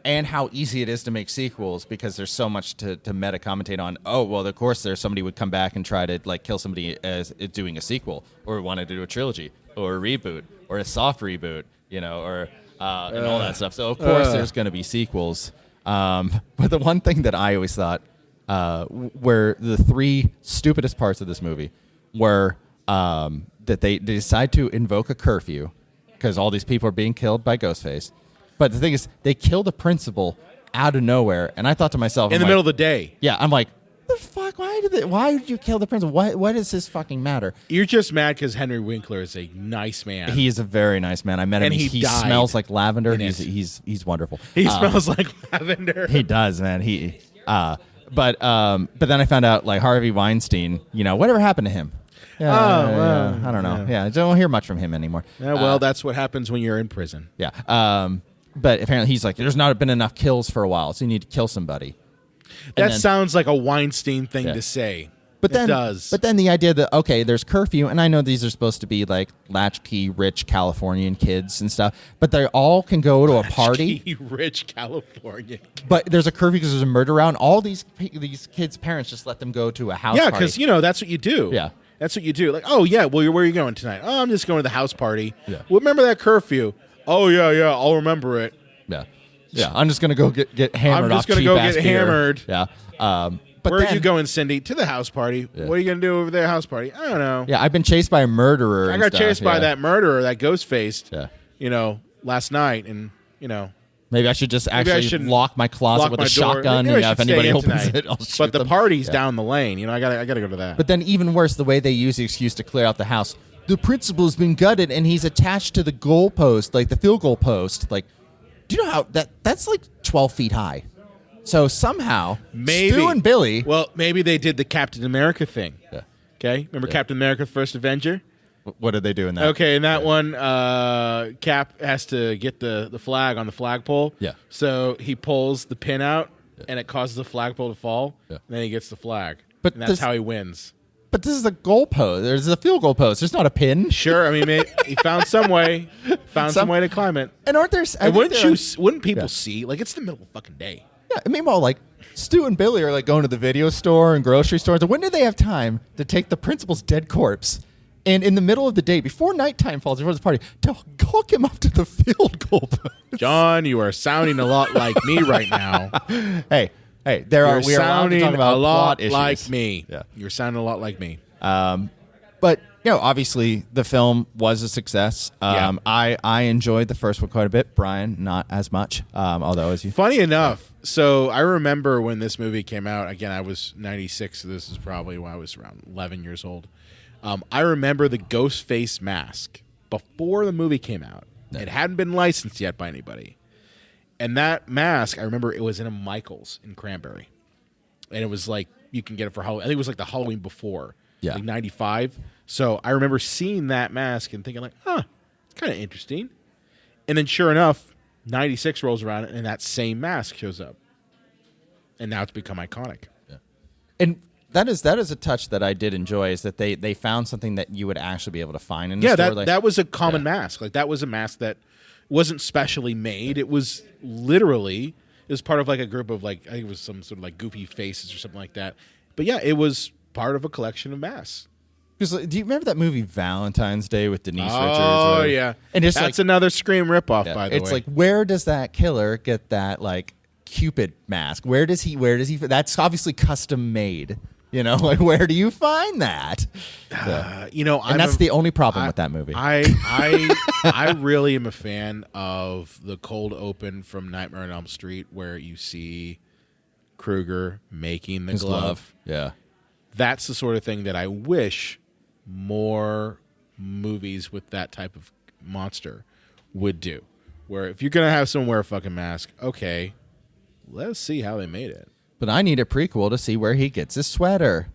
B: and how easy it is to make sequels because there's so much to meta commentate on. Oh, well, of course, there's somebody would come back and try to, like, kill somebody as doing a sequel or wanted to do a trilogy or a reboot or a soft reboot, or and all that stuff. So, of course, there's going to be sequels. But the one thing that I always thought were the three stupidest parts of this movie were that they decide to invoke a curfew because all these people are being killed by Ghostface. But the thing is, they kill the principal out of nowhere, and I thought to myself,
A: in the middle of the day.
B: Yeah, I'm like, the fuck? Why did you kill the principal? What does this fucking matter?
A: You're just mad because Henry Winkler is a nice man.
B: He is a very nice man. I met him.
A: And he
B: smells like lavender. He's wonderful.
A: He smells like lavender.
B: He does, man. But then I found out, like, Harvey Weinstein. Whatever happened to him? Yeah, I don't know. Yeah, I don't hear much from him anymore.
A: Yeah, well, that's what happens when you're in prison.
B: Yeah. But apparently he's like, there's not been enough kills for a while, so you need to kill somebody.
A: That sounds like a Weinstein thing to say.
B: But then,
A: it does.
B: But then the idea that, okay, there's curfew, and I know these are supposed to be like latchkey, rich Californian kids and stuff, but they all can go to a party.
A: Latchkey, rich Californian kids.
B: But there's a curfew because there's a murder around. All these kids' parents just let them go to a house party.
A: Yeah, because, that's what you do.
B: Yeah.
A: That's what you do. Like, oh, yeah, well, where are you going tonight? Oh, I'm just going to the house party.
B: Yeah.
A: Well, remember that curfew? Oh, yeah, I'll remember it.
B: Yeah. Yeah, I'm just going to go get hammered.
A: I'm just going to go get
B: beer.
A: hammered.
B: Yeah.
A: Where are you going, Cindy? To the house party. Yeah. What are you going to do over there, house party? I don't know.
B: Yeah, I've been chased by a murderer.
A: I got chased by that murderer, that ghost-faced, last night, and,
B: Maybe I should just lock my closet with a shotgun, and if anybody opens it, I'll shoot
A: But the
B: them.
A: party's down the lane. I got to go to that.
B: But then even worse, the way they use the excuse to clear out the house. The principal's been gutted, and he's attached to the goal post, like the field goal post. Like, do you know how that's like 12 feet high? So somehow, Stu and Billy...
A: Well, maybe they did the Captain America thing. Yeah. Okay? Remember Captain America, First Avenger?
B: What did they do in that?
A: Okay, in that one, Cap has to get the flag on the flagpole.
B: Yeah.
A: So he pulls the pin out, and it causes the flagpole to fall. Yeah. And then he gets the flag. And that's how he wins.
B: But this is the goal post. There's a field goal post. There's not a pin.
A: Sure. I mean, he found some way. Some way to climb it.
B: And aren't there...
A: Wouldn't people see? Like, it's the middle of the fucking day.
B: Yeah, meanwhile, like, Stu and Billy are, like, going to the video store and grocery stores. When do they have time to take the principal's dead corpse and in the middle of the day, before nighttime falls, before this party, to hook him up to the field goal post?
A: John, you are sounding a lot like me right now.
B: Hey, we are sounding a lot
A: like me. Yeah. You're sounding a lot like me.
B: But obviously the film was a success. I enjoyed the first one quite a bit. Brian, not as much. Although, as you
A: funny enough, so I remember when this movie came out. Again, I was 96. So this is probably when I was around 11 years old. I remember the ghost face mask before the movie came out. No. It hadn't been licensed yet by anybody. And that mask, I remember it was in a Michael's in Cranberry. And it was like, you can get it for Halloween. I think it was like the Halloween before, like 95. So I remember seeing that mask and thinking like, it's kind of interesting. And then sure enough, 96 rolls around and that same mask shows up. And now it's become iconic.
B: Yeah. And that is a touch that I did enjoy, is that they found something that you would actually be able to find in the store.
A: That was a common mask. Like, that was a mask that wasn't specially made. It was literally, it was part of like a group of like, I think it was some sort of like goofy faces or something like that. But yeah, it was part of a collection of masks.
B: Because do you remember that movie Valentine's Day with Denise Richards?
A: Oh yeah,
B: and
A: it's that's another Scream ripoff, by the way.
B: It's like, where does that killer get that like Cupid mask? Where does he? That's obviously custom made. Like, where do you find that? And that's the only problem with that movie.
A: I really am a fan of the cold open from Nightmare on Elm Street, where you see Krueger making the glove.
B: Yeah,
A: that's the sort of thing that I wish more movies with that type of monster would do. Where if you're gonna have someone wear a fucking mask, okay, let's see how they made it.
B: But I need a prequel to see where he gets his sweater,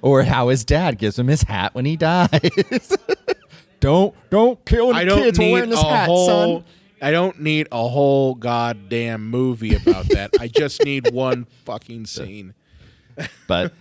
B: or how his dad gives him his hat when he dies. Don't kill any kids while wearing this hat, son.
A: I don't need a whole goddamn movie about that. I just need one fucking scene.
B: But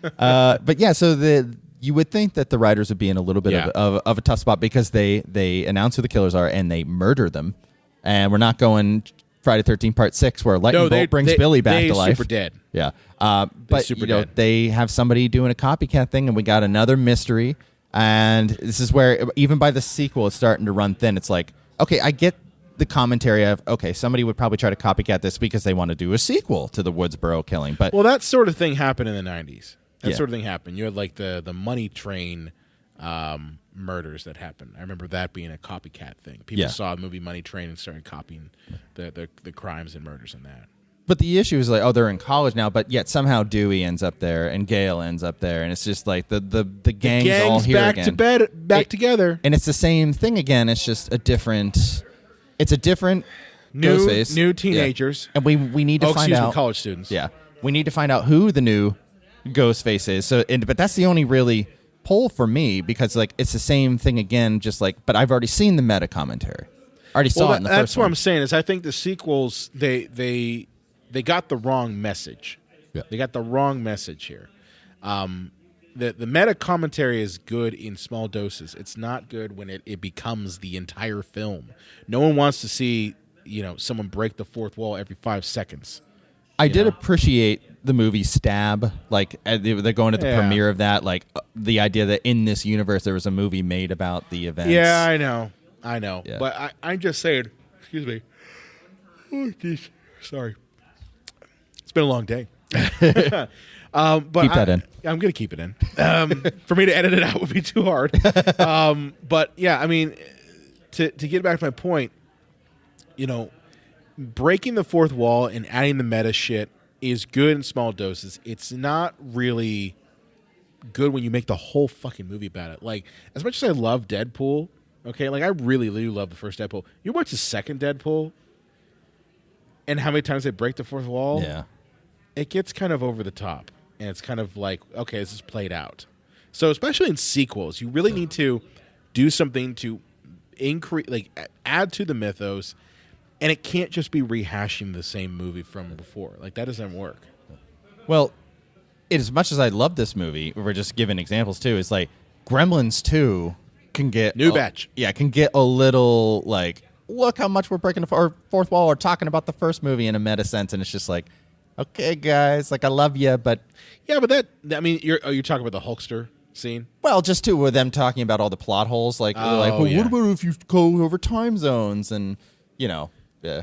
B: yeah, so you would think that the writers would be in a little bit of a tough spot, because they announce who the killers are and they murder them, and we're not going Friday 13th Part 6 where lightning bolt brings Billy back to life.
A: Super dead.
B: Yeah, but they have somebody doing a copycat thing, and we got another mystery. And this is where, even by the sequel, it's starting to run thin. It's like, okay, I get the commentary of, okay, somebody would probably try to copycat this because they want to do a sequel to the Woodsboro killing. But
A: that sort of thing happened in the 90s. That sort of thing happened. You had like the money train murders that happened. I remember that being a copycat thing. People saw the movie Money Train and started copying the crimes and murders in that.
B: But the issue is like, they're in college now, but yet somehow Dewey ends up there and Gail ends up there, and it's just like the gang's all here again.
A: back together.
B: And it's the same thing again. It's just a different
A: new teenagers.
B: Yeah. And we need to find out
A: college students.
B: Yeah. We need to find out who the new Ghostface is. But that's the only really pull for me, because like it's the same thing again, just like, but I've already seen the meta commentary. I already saw it in the first one.
A: That's what I'm saying, is I think the sequels they got the wrong message. Yeah. They got the wrong message here. The meta commentary is good in small doses. It's not good when it becomes the entire film. No one wants to see, someone break the fourth wall every 5 seconds.
B: I did appreciate the movie Stab. Like, they're going to the premiere of that. Like, the idea that in this universe there was a movie made about the events.
A: Yeah, I know. Yeah. But I'm just saying, excuse me. Oh, geez. Sorry. It's been a long day. But
B: keep that in.
A: I'm going to keep it in. For me to edit it out would be too hard. But yeah, I mean, to get back to my point, breaking the fourth wall and adding the meta shit is good in small doses. It's not really good when you make the whole fucking movie about it. Like, as much as I love Deadpool, okay, like I really do love the first Deadpool. You watch the second Deadpool, and how many times they break the fourth wall?
B: Yeah,
A: it gets kind of over the top, and it's kind of like, okay, this is played out. So, especially in sequels, you really need to do something to increase, like, add to the mythos, and it can't just be rehashing the same movie from before. Like, that doesn't work.
B: Well, as much as I love this movie, we're just giving examples too. It's like Gremlins 2 can get
A: new batch.
B: Yeah, can get a little like, look how much we're breaking the fourth wall or talking about the first movie in a meta sense, and it's just like, okay, guys, like I love you, but
A: yeah, but you're talking about the Hulkster scene?
B: Well, just too with them talking about all the plot holes, like well,
A: yeah.
B: What about if you go over time zones and yeah.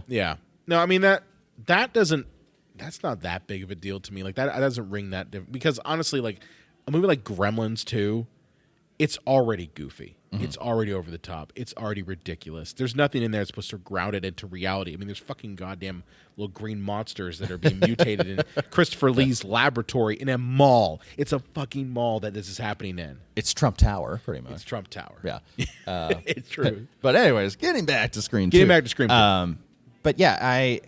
A: Yeah. No, I mean that's not that big of a deal to me. Like that doesn't ring that different because honestly, like a movie like Gremlins 2, it's already goofy. Mm-hmm. It's already over the top. It's already ridiculous. There's nothing in there that's supposed to ground it into reality. I mean, there's fucking goddamn little green monsters that are being mutated in Christopher Lee's laboratory in a mall. It's a fucking mall that this is happening in.
B: It's Trump Tower, pretty much.
A: It's Trump Tower.
B: Yeah.
A: It's true.
B: But anyways, getting back to Scream 2.
A: Getting back to Scream 2.
B: But yeah, I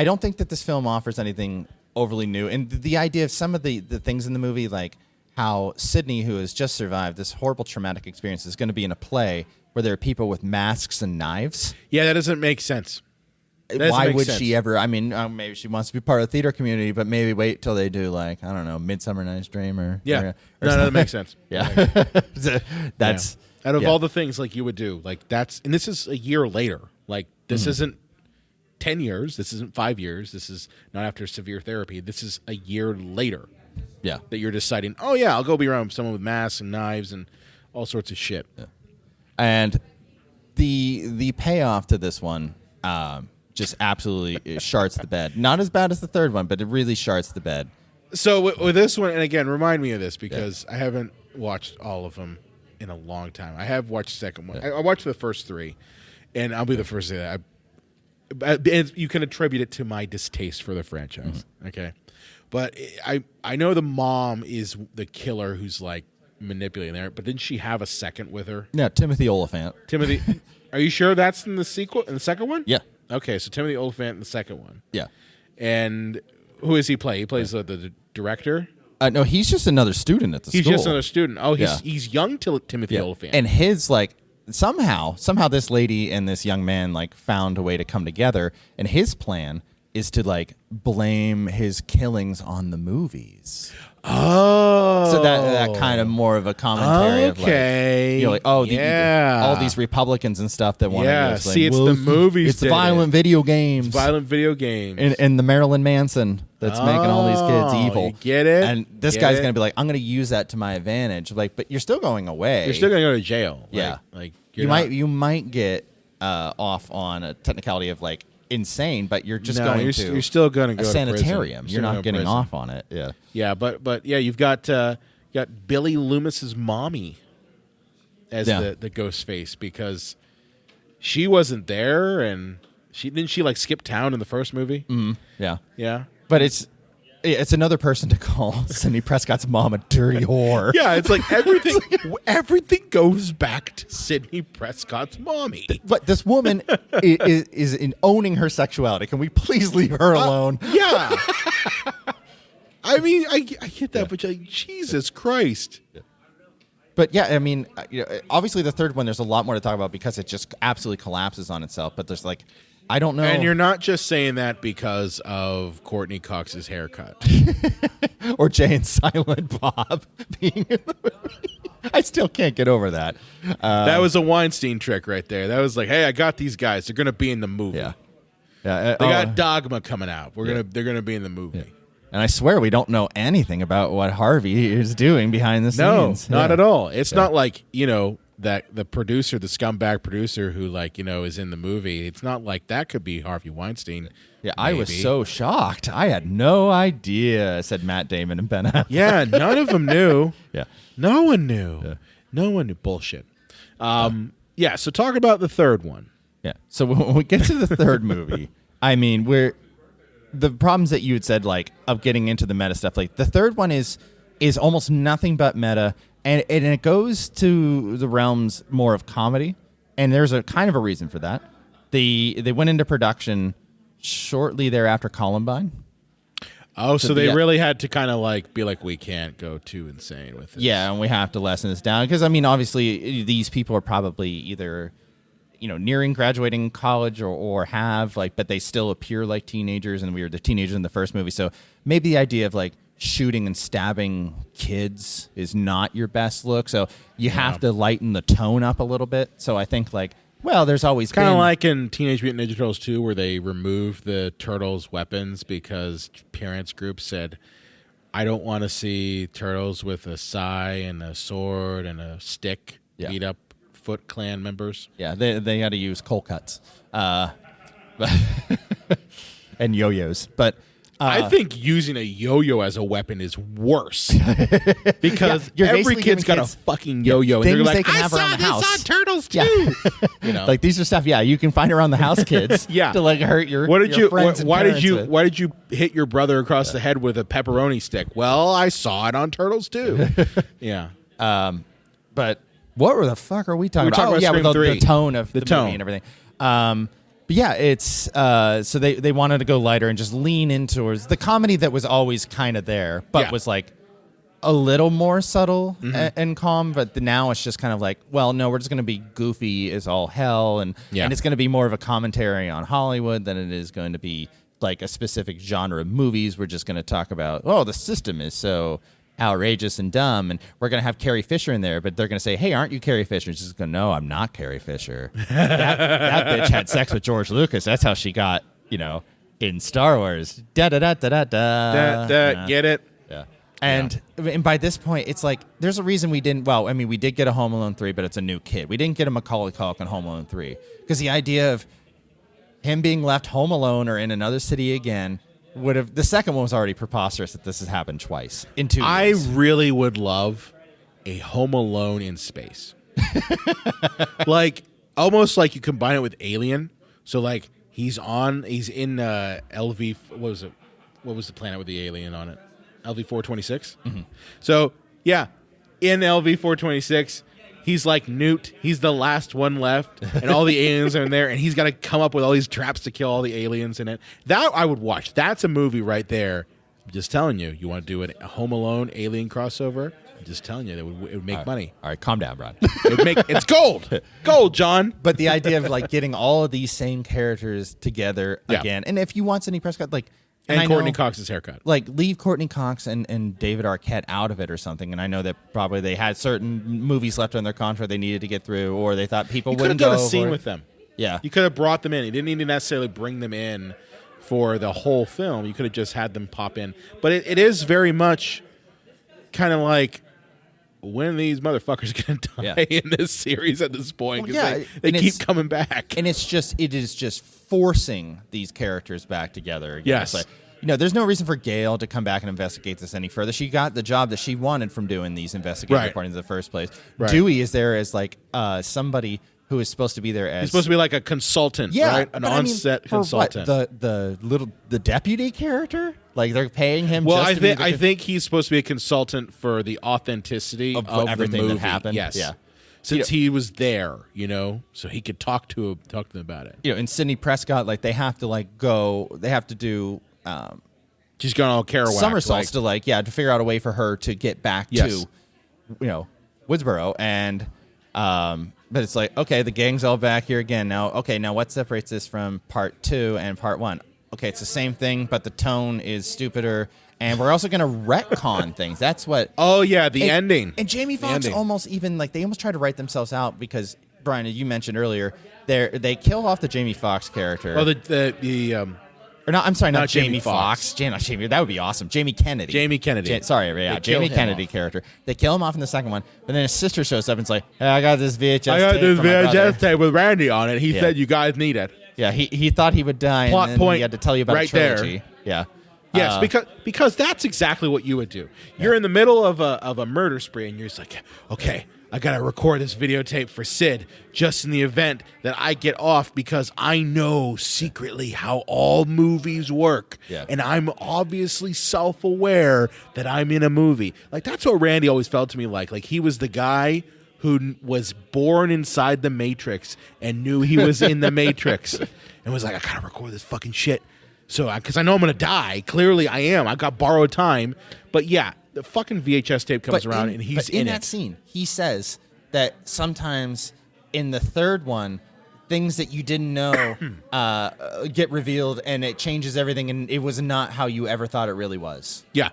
B: don't think that this film offers anything overly new. And the idea of some of the things in the movie, like how Sydney, who has just survived this horrible traumatic experience, is going to be in a play where there are people with masks and knives.
A: Yeah, that doesn't make sense.
B: Why would she ever? I mean, maybe she wants to be part of the theater community, but maybe wait till they do, like, I don't know, Midsummer Night's Dream or
A: no, that makes sense.
B: Yeah. That's
A: out of all the things like you would do, like and this is a year later. Like this isn't 10 years. This isn't 5 years. This is not after severe therapy. This is a year later.
B: Yeah.
A: That you're deciding, oh, yeah, I'll go be around someone with masks and knives and all sorts of shit.
B: Yeah. And the payoff to this one just absolutely sharts the bed. Not as bad as the third one, but it really sharts the bed.
A: So with this one, and again, remind me of this because I haven't watched all of them in a long time. I have watched the second one. I watched the first three, and I'll be the first to say that. And you can attribute it to my distaste for the franchise, okay? But I know the mom is the killer who's like manipulating there. But didn't she have a second with her?
B: Yeah, Timothy Olyphant.
A: Are you sure that's in the sequel? In the second one?
B: Yeah.
A: Okay, so Timothy Olyphant in the second one.
B: Yeah.
A: And who does he play? He plays the director.
B: No, he's just another student at the school.
A: He's just another student. Oh, he's young Timothy Olyphant.
B: And his like somehow this lady and this young man like found a way to come together, and his plan is to like blame his killings on the movies.
A: Oh,
B: so that kind of more of a commentary of like, all these Republicans and stuff that want to
A: see it's the movies,
B: it's violent video games, and the Marilyn Manson that's making all these kids evil.
A: You get it?
B: And this guy's gonna be like, I'm gonna use that to my advantage. Like, but you're still going away.
A: You're still gonna go to jail.
B: Yeah,
A: like
B: you might get off on a technicality of like insane, but you're just
A: you're still going to go
B: a
A: to
B: sanitarium.
A: prison.
B: You're not getting off on it. Yeah.
A: Yeah, but yeah, you've got Billy Loomis's mommy as the ghost face because she wasn't there, and she like skip town in the first movie.
B: Mm-hmm.
A: Yeah.
B: But it's another person to call Sidney Prescott's mom a dirty whore.
A: Yeah, it's like everything goes back to Sidney Prescott's mommy.
B: But this woman is in owning her sexuality. Can we please leave her alone?
A: Yeah. I mean, I get that, but like, Jesus Christ.
B: Yeah. But yeah, I mean, obviously the third one, there's a lot more to talk about because it just absolutely collapses on itself. But there's like, I don't know.
A: And you're not just saying that because of Courtney Cox's haircut.
B: Or Jay and Silent Bob being in the movie. I still can't get over that.
A: That was a Weinstein trick right there. That was like, hey, I got these guys. They're going to be in the movie.
B: Yeah.
A: They got Dogma coming out. They're going to be in the movie.
B: Yeah. And I swear we don't know anything about what Harvey is doing behind the scenes.
A: No, not at all. It's not like, that the producer, the scumbag producer who is in the movie, it's not like that could be Harvey Weinstein.
B: Yeah, maybe. I was so shocked. I had no idea, said Matt Damon and Ben Affleck.
A: Yeah, none of them knew.
B: Yeah.
A: No one knew. Yeah. No one knew. Bullshit. Yeah, so talk about the third one.
B: Yeah. So when we get to the third movie, I mean, the problems that you had said, of getting into the meta stuff, the third one is almost nothing but meta, and it goes to the realms more of comedy, and there's a kind of a reason for that. They went into production shortly thereafter Columbine.
A: Oh, so they really had to kind of be like, we can't go too insane with this.
B: Yeah, and we have to lessen this down because, I mean, obviously these people are probably either nearing graduating college or have but they still appear like teenagers, and we were the teenagers in the first movie. So maybe the idea of shooting and stabbing kids is not your best look. So you have to lighten the tone up a little bit. So I think there's always
A: kind of like in Teenage Mutant Ninja Turtles 2 where they removed the turtles' weapons because parents groups said, I don't want to see turtles with a sai and a sword and a stick beat up Foot Clan members.
B: Yeah, they had to use cold cuts and yo-yos. But
A: I think using a yo-yo as a weapon is worse because every kid's got a fucking yo-yo, and they're like,
B: I
A: saw this on Turtles too.
B: These are stuff. Yeah, you can find around the house, kids.
A: Yeah,
B: to hurt your.
A: Why did you hit your brother across the head with a pepperoni stick? Well, I saw it on Turtles too. Yeah.
B: But what the fuck are we talking about? The tone of the movie and everything. But yeah, it's so they wanted to go lighter and just lean in towards the comedy that was always kind of there, but was a little more subtle and calm. But now it's just kind of no, we're just going to be goofy as all hell, and it's going to be more of a commentary on Hollywood than it is going to be a specific genre of movies. We're just going to talk about the system is so outrageous and dumb, and we're going to have Carrie Fisher in there, but they're going to say, hey, aren't you Carrie Fisher? And she's going to go, no, I'm not Carrie Fisher. that bitch had sex with George Lucas. That's how she got, in Star Wars. Da-da-da-da-da-da.
A: Get it?
B: Yeah. And by this point, it's there's a reason we didn't, we did get a Home Alone 3, but it's a new kid. We didn't get a Macaulay Culkin Home Alone 3, because the idea of him being left home alone or in another city again the second one was already preposterous that this has happened twice in 2 years.
A: I really would love a Home Alone in space. Almost like you combine it with Alien. So he's in LV, what was the planet with the alien on it? LV-426?
B: Mm-hmm.
A: So yeah, in LV-426, he's like Newt. He's the last one left, and all the aliens are in there, and he's got to come up with all these traps to kill all the aliens in it. That I would watch. That's a movie right there. I'm just telling you. You want to do a Home Alone alien crossover? I'm just telling you, it would make money.
B: All right, calm down, Brad.
A: It's gold. Gold, John.
B: But the idea of getting all of these same characters together again, and if you want Sidney Prescott,
A: and Courtney Cox's haircut.
B: Leave Courtney Cox and David Arquette out of it or something. And I know that probably they had certain movies left on their contract they needed to get through, or they thought people wouldn't go.
A: You could have done a scene with them.
B: Yeah.
A: You could have brought them in. You didn't need to necessarily bring them in for the whole film. You could have just had them pop in. But it is very much kind of when are these motherfuckers going to die in this series at this point? Because they keep coming back.
B: And it is just forcing these characters back together again.
A: Yes.
B: There's no reason for Gail to come back and investigate this any further. She got the job that she wanted from doing these investigative reportings in the first place.
A: Right.
B: Dewey is there as somebody who is supposed to be there as...
A: He's supposed to be like a consultant, right? An on-set consultant.
B: The deputy character? They're paying him just
A: I think he's supposed to be a consultant for the authenticity of
B: everything
A: the movie.
B: That happened.
A: Yes.
B: Yeah.
A: Since he was there, so he could talk to them about it.
B: And Sidney Prescott, they have to go... They have to do...
A: she's gone all Kerouac.
B: Somersaults to figure out a way for her to get back to, Woodsboro, and but it's okay, the gang's all back here again now. Okay, now what separates this from part 2 and part 1? Okay, it's the same thing, but the tone is stupider, and we're also going to retcon things. That's what.
A: Oh yeah, the ending.
B: And Jamie Foxx almost even they almost try to write themselves out because Brian, you mentioned earlier, they kill off the Jamie Foxx character.
A: Oh, the
B: Or no, I'm sorry, not Jamie Foxx. That would be awesome. Jamie Kennedy.
A: Jamie Kennedy.
B: Jamie Kennedy character. They kill him off in the second one, but then his sister shows up and it's like, hey, I got this VHS tape
A: with Randy on it. He said you guys need it.
B: Yeah, he thought he would die,
A: Plot
B: and then
A: point
B: he had to tell you about
A: right
B: a trilogy.
A: there.
B: Yeah.
A: Yes, because that's exactly what you would do. You're in the middle of a murder spree, and you're just like, okay, I gotta record this videotape for Sid just in the event that I get off, because I know secretly how all movies work, and I'm obviously self-aware that I'm in a movie. Like, that's what Randy always felt to me like. Like, he was the guy who was born inside the Matrix and knew he was in the Matrix and was like, I gotta record this fucking shit. So, because I know I'm going to die. Clearly, I am. I got borrowed time. But yeah, the fucking VHS tape comes around, and he's in
B: that scene, he says that sometimes in the third one, things that you didn't know get revealed, and it changes everything, and it was not how you ever thought it really was.
A: Yeah.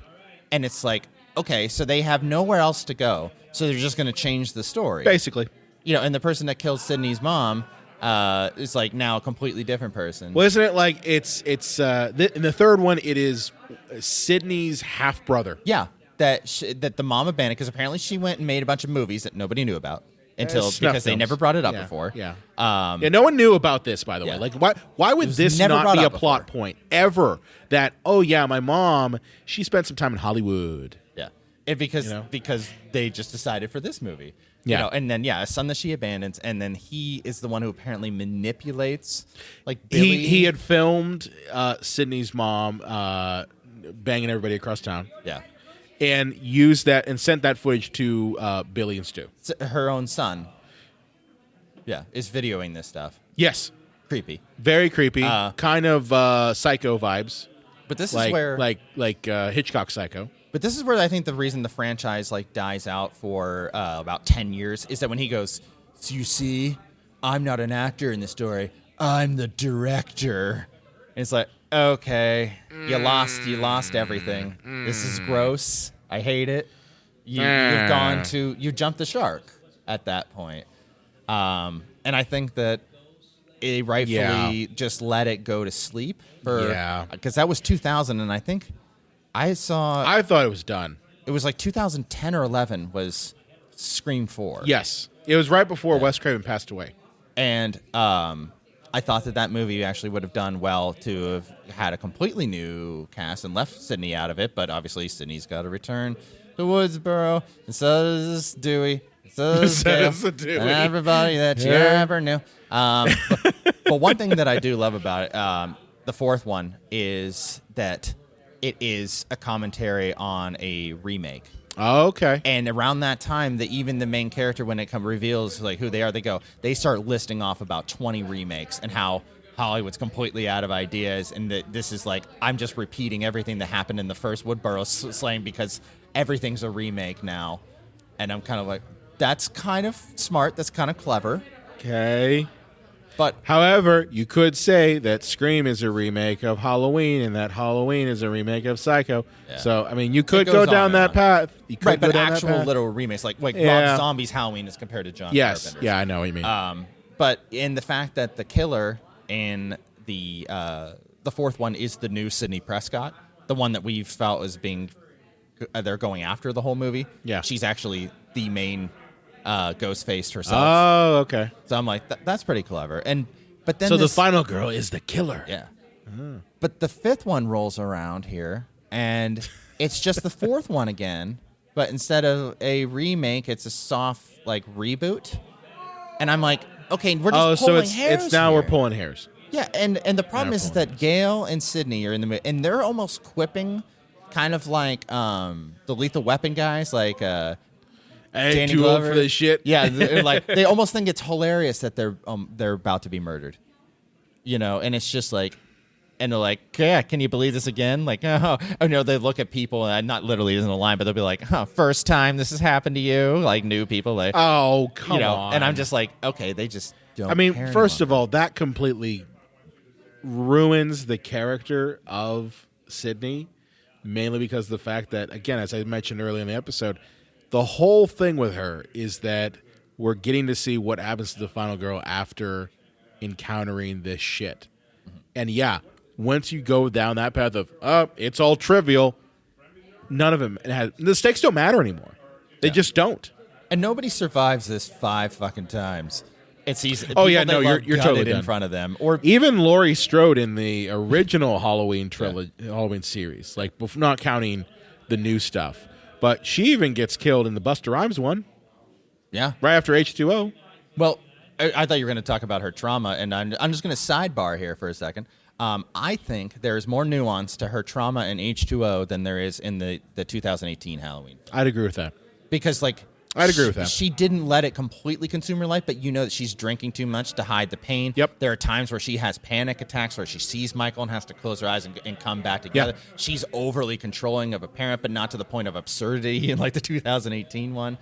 B: And it's like, okay, so they have nowhere else to go, so they're just going to change the story.
A: Basically.
B: And the person that killed Sydney's mom is like now a completely different person.
A: Well, isn't it like it's in the third one, it is Sydney's half brother.
B: Yeah, that the mom abandoned because apparently she went and made a bunch of movies that nobody knew about because they never brought it up before.
A: Yeah, no one knew about this, by the way. Like, why would this not be a plot point ever? That my mom, she spent some time in Hollywood.
B: Yeah, because they just decided for this movie.
A: Yeah.
B: And then, a son that she abandons, and then he is the one who apparently manipulates, like, Billy.
A: He had filmed Sydney's mom banging everybody across town.
B: Yeah.
A: And used that and sent that footage to Billy and Stu.
B: Her own son, is videoing this stuff.
A: Yes.
B: Creepy.
A: Very creepy. Kind of Psycho vibes.
B: But this is where...
A: Like Hitchcock Psycho.
B: But this is where I think the reason the franchise dies out for about 10 years is that when he goes, so you see, I'm not an actor in this story, I'm the director. And it's like, okay, you lost everything. This is gross. I hate it. You jumped the shark at that point. And I think that it rightfully just let it go to sleep because that was 2000, and I think I thought
A: it was done.
B: It was like 2010 or 11 was Scream 4.
A: Yes. It was right before Wes Craven passed away.
B: And I thought that movie actually would have done well to have had a completely new cast and left Sydney out of it, but obviously Sydney's got to return to Woodsboro, and so does Dewey. So does Dewey. And everybody that you ever knew. But one thing that I do love about it, the fourth one, is that it is a commentary on a remake.
A: Oh, okay.
B: And around that time, even the main character, when it reveals who they are, they start listing off about 20 remakes and how Hollywood's completely out of ideas, and that this is I'm just repeating everything that happened in the first Woodboro slaying because everything's a remake now. And I'm kind of like, that's kind of smart. That's kind of clever.
A: Okay.
B: But
A: however, you could say that Scream is a remake of Halloween and that Halloween is a remake of Psycho. Yeah. So, I mean, you could go down that path. You could
B: but actual little remakes, like Rob Zombie's Halloween is compared to John Carpenter's.
A: Yeah, I know what you mean.
B: But in the fact that the killer in the fourth one is the new Sidney Prescott, the one that we felt as being they're going after the whole movie.
A: Yeah.
B: She's actually the main Ghostface herself.
A: Oh, okay.
B: So I'm like, that's pretty clever. But then
A: the final girl is the killer.
B: Yeah. Oh. But the fifth one rolls around here, and it's just the fourth one again. But instead of a remake, it's a soft reboot. And I'm like, okay, we're just pulling hairs.
A: It's now
B: here.
A: We're pulling hairs.
B: Yeah, and the problem is that Gail and Sydney are in the and they're almost quipping, kind of like the Lethal Weapon guys, like.
A: Hey, too old for this shit.
B: Yeah, they almost think it's hilarious that they're about to be murdered, and it's just and they're like, yeah, can you believe this again? Like, they look at people, and not literally isn't a line, but they'll be like, first time this has happened to you, like new people, like,
A: oh, come on.
B: And I'm just like, okay, they just don't.
A: I mean,
B: care
A: first
B: anymore.
A: of all, that completely ruins the character of Sydney, mainly because of the fact that, again, as I mentioned earlier in the episode, the whole thing with her is that we're getting to see what happens to the final girl after encountering this shit. And once you go down that path of, it's all trivial, none of them the stakes don't matter anymore. They just don't.
B: And nobody survives this 5 fucking times. It's easy.
A: You're totally done.
B: In front of them, or
A: even Laurie Strode in the original Halloween trilogy, Halloween series, like not counting the new stuff. But she even gets killed in the Busta Rhymes one.
B: Yeah,
A: right after H2O.
B: Well, I thought you were going to talk about her trauma, and I'm just going to sidebar here for a second. I think there is more nuance to her trauma in H2O than there is in the 2018 Halloween.
A: I'd agree with that.
B: Because,
A: I'd agree with that.
B: She didn't let it completely consume her life, but you know that she's drinking too much to hide the pain.
A: Yep.
B: There are times where she has panic attacks where she sees Michael and has to close her eyes and come back together.
A: Yep.
B: She's overly controlling of a parent, but not to the point of absurdity in the 2018 one.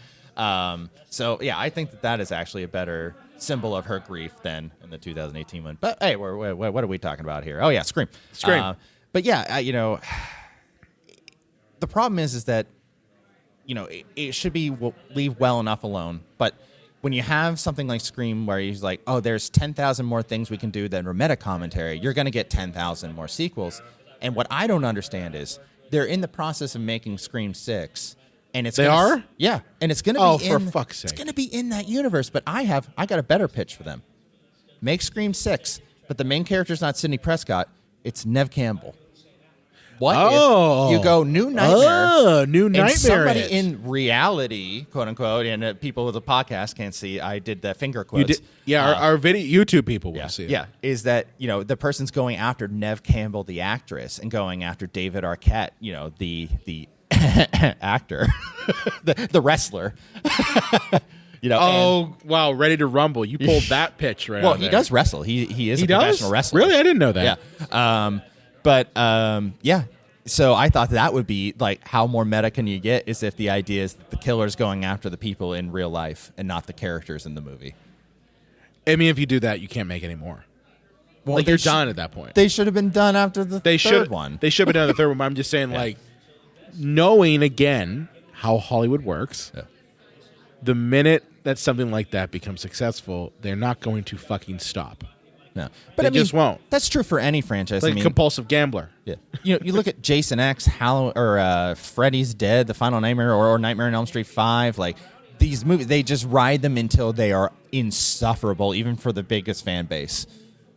B: So, yeah, I think that is actually a better symbol of her grief than in the 2018 one. But, hey, what are we talking about here? Oh, yeah, Scream. But, yeah, the problem is that, it should be leave well enough alone. But when you have something like Scream where he's like, oh, there's 10,000 more things we can do than meta commentary, you're going to get 10,000 more sequels. And what I don't understand is they're in the process of making Scream 6. And it's Yeah. And it's going to be
A: for fuck's sake.
B: It's going to be in that universe. But I got a better pitch for them. Make Scream 6, but the main character's not Sidney Prescott. It's Neve Campbell. What if you go New Nightmare?
A: New Nightmare.
B: And somebody in reality, quote unquote, and people with a podcast can't see. I did the finger quotes.
A: Our video YouTube people will see it.
B: Yeah, is that the person's going after Neve Campbell, the actress, and going after David Arquette, the actor, the wrestler.
A: Wow! Ready to rumble. You pulled that pitch right.
B: Well, he does wrestle. He is a professional wrestler.
A: Really, I didn't know that.
B: Yeah. So I thought that would be how more meta can you get is if the idea is that the killer's going after the people in real life and not the characters in the movie.
A: I mean, if you do that, you can't make any more. Well, you're done at that point.
B: They should have been done after the third one.
A: They should have been done the third one. But I'm just saying, knowing again how Hollywood works, the minute that something like that becomes successful, they're not going to fucking stop.
B: No, but
A: just won't.
B: That's true for any franchise.
A: Like a compulsive gambler.
B: Yeah, you look at Jason X, Freddy's Dead, The Final Nightmare, or Nightmare on Elm Street 5. These movies, they just ride them until they are insufferable, even for the biggest fan base.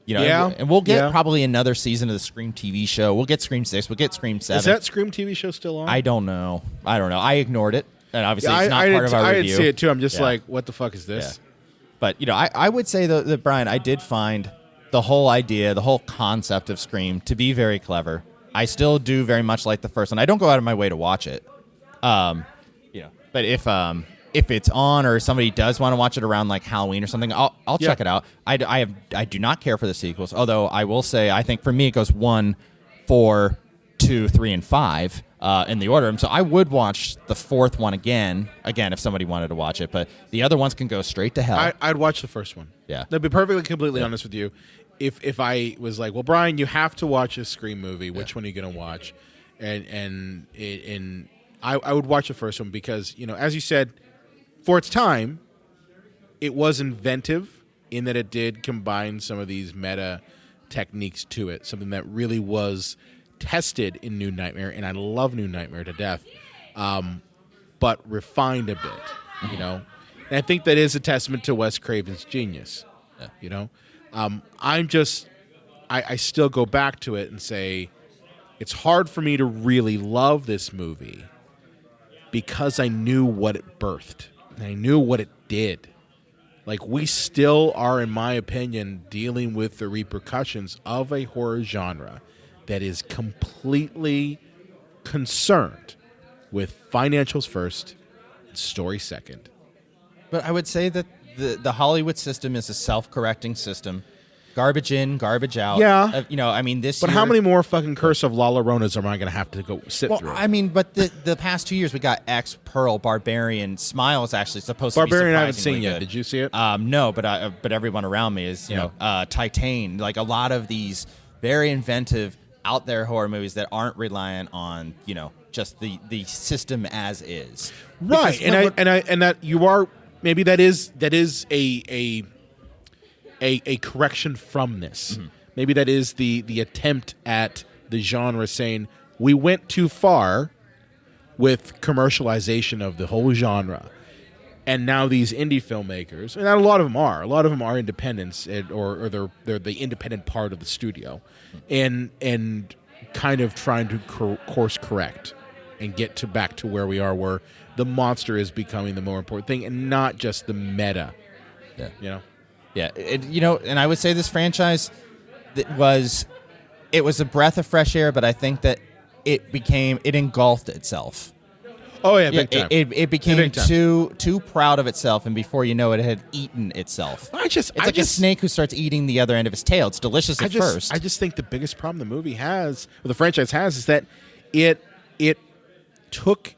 B: And we'll get probably another season of the Scream TV show. We'll get Scream 6. We'll get Scream 7.
A: Is that Scream TV show still on?
B: I don't know. I ignored it, and obviously it's not part of our review.
A: I didn't see it too. I'm just what the fuck is this?
B: Yeah. But I would say that Brian, I did find the whole idea, the whole concept of Scream to be very clever. I still do very much like the first one. I don't go out of my way to watch it. But if it's on or somebody does want to watch it around Halloween or something, I'll check it out. I do not care for the sequels, although I will say I think for me it goes 1, 4, 2, 3, and 5 in the order. So I would watch the fourth one again if somebody wanted to watch it, but the other ones can go straight to hell.
A: I'd watch the first one.
B: Yeah.
A: To be completely honest with you, if I was like, well, Brian, you have to watch a Scream movie, which one are you going to watch? And I would watch the first one because, as you said, for its time, it was inventive in that it did combine some of these meta techniques to it, something that really was tested in New Nightmare, and I love New Nightmare to death, but refined a bit, And I think that is a testament to Wes Craven's genius, I still go back to it and say it's hard for me to really love this movie because I knew what it birthed. And I knew what it did. We still are, in my opinion, dealing with the repercussions of a horror genre that is completely concerned with financials first and story second.
B: But I would say that the Hollywood system is a self-correcting system. Garbage in, garbage out.
A: Yeah.
B: This
A: But
B: year,
A: how many more fucking Curse of La Lloronas am I going to have to go sit through?
B: But the past 2 years we got X, Pearl, Barbarian. Smile is actually supposed
A: Barbarian
B: to be
A: I haven't seen
B: surprisingly
A: yet.
B: good.
A: Did you see it?
B: No, but everyone around me is, Titan. A lot of these very inventive, out there horror movies that aren't reliant on, just the system as is.
A: Right. And that you are, maybe that is a correction from this. Mm-hmm. Maybe that is the attempt at the genre saying we went too far with commercialization of the whole genre. And now these indie filmmakers, and a lot of them are independents, or they're the independent part of the studio, and kind of trying to course correct and get back to where we are, where the monster is becoming the more important thing, and not just the meta.
B: Yeah,
A: Yeah,
B: and I would say this franchise was a breath of fresh air, but I think that it engulfed itself.
A: Oh yeah, big time.
B: It became too proud of itself, and before you know it had eaten itself. It's like a snake who starts eating the other end of its tail. It's delicious at first.
A: I just think the biggest problem the movie has, or the franchise has, is that it took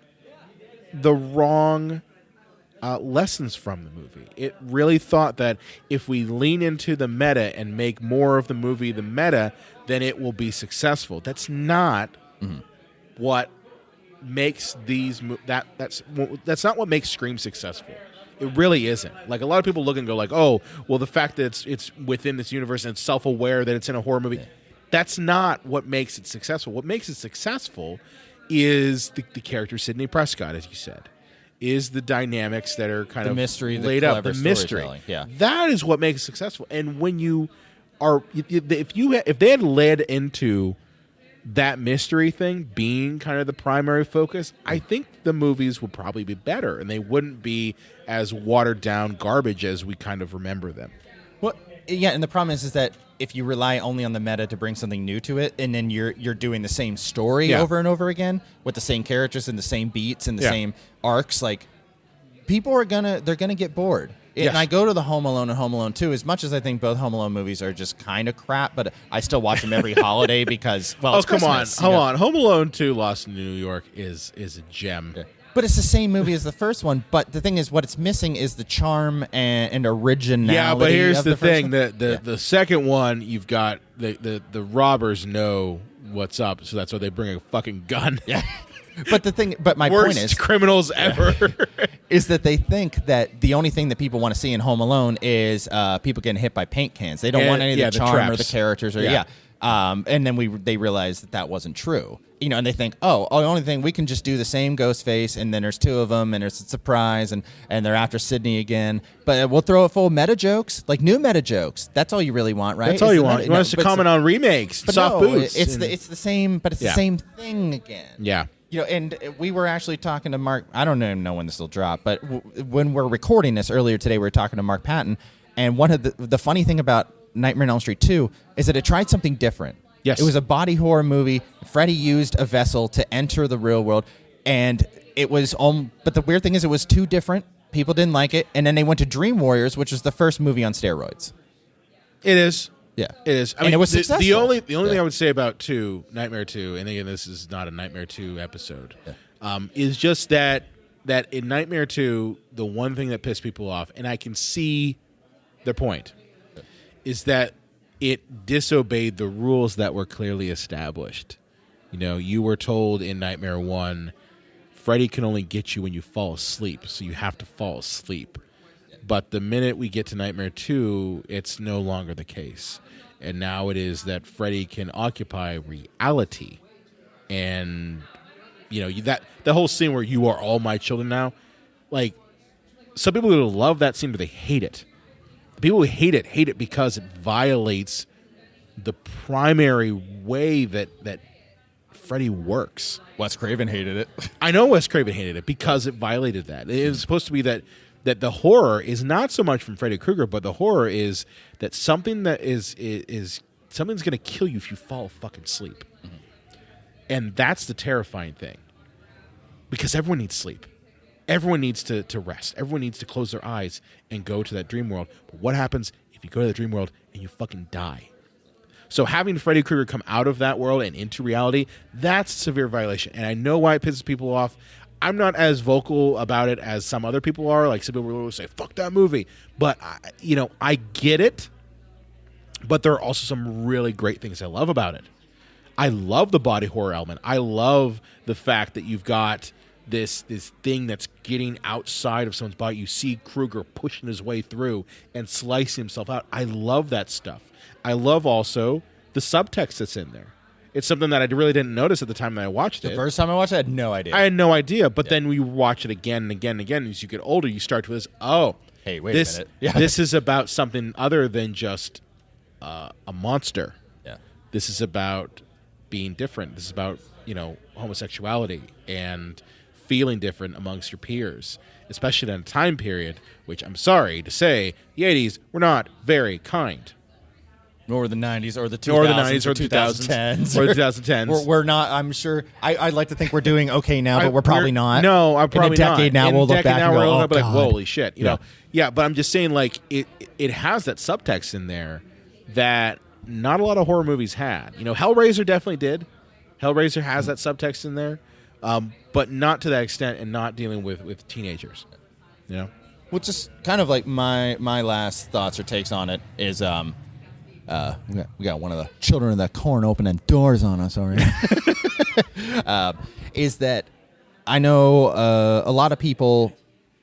A: the wrong lessons from the movie. It really thought that if we lean into the meta and make more of the movie the meta, then it will be successful. That's not what makes that's not what makes Scream successful. It really isn't. Like, a lot of people look and go like, oh, well, the fact that it's within this universe and it's self-aware that it's in a horror movie, that's not what makes it successful. What makes it successful is the character Sidney Prescott, as you said, is the dynamics that are kind of
B: mystery,
A: laid out, the mystery.
B: Yeah,
A: that is what makes it successful. And when you are, if they had led into that mystery thing being kind of the primary focus, I think the movies would probably be better, and they wouldn't be as watered down garbage as we kind of remember them.
B: Well, yeah, and the problem is that if you rely only on the meta to bring something new to it, and then you're doing the same story over and over again with the same characters and the same beats and the same arcs, like, people are gonna get bored. And I go to the Home Alone and Home Alone 2, as much as I think both Home Alone movies are just kind of crap, but I still watch them every holiday because, well, it's Christmas.
A: Hold on. Home Alone 2 Lost in New York is a gem.
B: Yeah. But it's the same movie as the first one, but the thing is, what it's missing is the charm and originality.
A: Yeah, but here's
B: of
A: the thing.
B: First one.
A: The second one, you've got the robbers know what's up, so that's why they bring a fucking gun.
B: Yeah. But my
A: Worst
B: point is,
A: criminals ever.
B: is that they think that the only thing that people want to see in Home Alone is people getting hit by paint cans. They don't want any of the charm
A: traps.
B: or the characters and then they realize that wasn't true. And they think, the only thing, we can just do the same ghost face, and then there's two of them, and there's a surprise, and they're after Sydney again. But we'll throw it full of meta jokes, like new meta jokes. That's all you really want, right?
A: That's all you want. You want us to comment on remakes, soft boots.
B: It's the same, but it's the same thing again.
A: Yeah.
B: And we were actually talking to Mark. I don't even know when this will drop, but when we're recording this earlier today, we were talking to Mark Patton, and one of the funny thing about Nightmare on Elm Street 2 is that it tried something different.
A: Yes.
B: It was a body horror movie. Freddy used a vessel to enter the real world, and it was but the weird thing is it was too different. People didn't like it, and then they went to Dream Warriors, which was the first movie on steroids.
A: It is.
B: Yeah,
A: it is.
B: I mean, it was successful.
A: The only thing I would say about Nightmare 2, and again, this is not a Nightmare 2 episode, is just that in Nightmare 2, the one thing that pissed people off, and I can see their point, is that it disobeyed the rules that were clearly established. You were told in Nightmare 1, Freddy can only get you when you fall asleep, so you have to fall asleep. But the minute we get to Nightmare 2, it's no longer the case. And now it is that Freddy can occupy reality. And, that the whole scene where you are all my children now, like, some people will love that scene, but they hate it. The people who hate it because it violates the primary way that Freddy works.
B: Wes Craven hated it.
A: I know Wes Craven hated it because it violated that. It was supposed to be that the horror is not so much from Freddy Krueger, but the horror is that something that is something's going to kill you if you fall fucking asleep. Mm-hmm. And that's the terrifying thing. Because everyone needs sleep. Everyone needs to rest. Everyone needs to close their eyes and go to that dream world. But what happens if you go to the dream world and you fucking die? So having Freddy Krueger come out of that world and into reality, that's a severe violation. And I know why it pisses people off. I'm not as vocal about it as some other people are. Like, some people will say, fuck that movie. But, I get it. But there are also some really great things I love about it. I love the body horror element. I love the fact that you've got this thing that's getting outside of someone's body. You see Krueger pushing his way through and slicing himself out. I love that stuff. I love also the subtext that's in there. It's something that I really didn't notice at the time that I watched it.
B: The first time I watched it, I had no idea.
A: I had no idea, but then we watch it again and again and again. As you get older, you start to realize,
B: hey, wait a minute.
A: Yeah. This is about something other than just a monster.
B: Yeah.
A: This is about being different. This is about, homosexuality and feeling different amongst your peers, especially in a time period, which I'm sorry to say, the 80s were not very kind.
B: Nor the 90s or the 2000s or the 2010s.
A: Or the 2010s.
B: We're not, I'm sure. I'd like to think we're doing okay now, but we're probably not.
A: No, I'm probably not.
B: In a decade now, we'll look back and go, oh,
A: like,
B: God.
A: holy shit. You know? Yeah, but I'm just saying, like, it has that subtext in there that not a lot of horror movies had. Hellraiser definitely did. Hellraiser has that subtext in there, but not to that extent and not dealing with teenagers. Well,
B: just kind of like my last thoughts or takes on it is... we got one of the children of that corn opening doors on us already. Is that I know a lot of people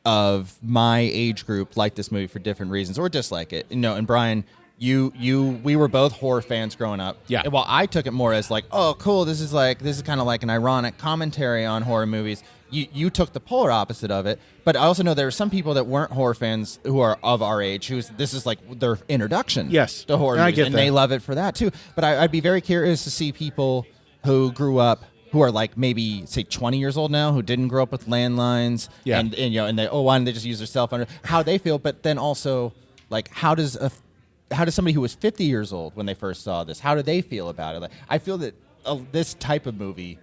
B: of my age group like this movie for different reasons or dislike it. And Brian, we were both horror fans growing up.
A: Yeah.
B: And while I took it more as like, oh, cool, this is kind of like an ironic commentary on horror movies. You took the polar opposite of it, but I also know there are some people that weren't horror fans who are of our age this is like their introduction to horror movies, and they love it for that too. But I'd be very curious to see people who grew up, who are like maybe say 20 years old now, who didn't grow up with landlines, and they why don't they just use their cell phone? How they feel, but then also like how does somebody who was 50 years old when they first saw this, how do they feel about it? Like, I feel that this type of movie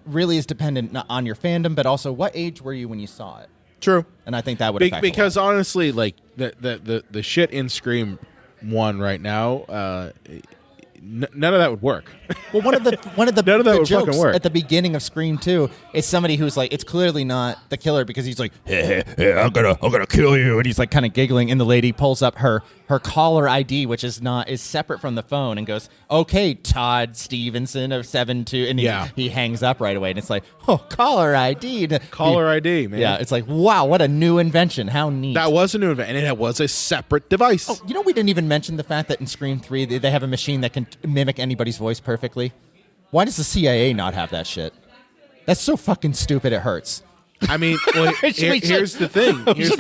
B: really is dependent on your fandom, but also what age were you when you saw it?
A: True.
B: And I think that would affect
A: because honestly, like the shit in Scream 1 right now, none of that would work.
B: Well, one of the
A: none of that would
B: jokes
A: fucking work
B: at the beginning of Scream 2 is somebody who's like, it's clearly not the killer because he's like, hey, I'm gonna kill you, and he's like kind of giggling, and the lady pulls up her caller ID, which is separate from the phone, and goes, okay, Todd Stevenson of 72, and he hangs up right away, and it's like, oh, caller ID,
A: ID, man.
B: Yeah, it's like, wow, what a new invention, how neat.
A: That was a new invention, and it was a separate device.
B: Oh, we didn't even mention the fact that in Scream 3 they have a machine that can mimic anybody's voice perfectly. Why does the CIA not have that shit? That's so fucking stupid. It hurts.
A: I mean, well, here's the thing. Here's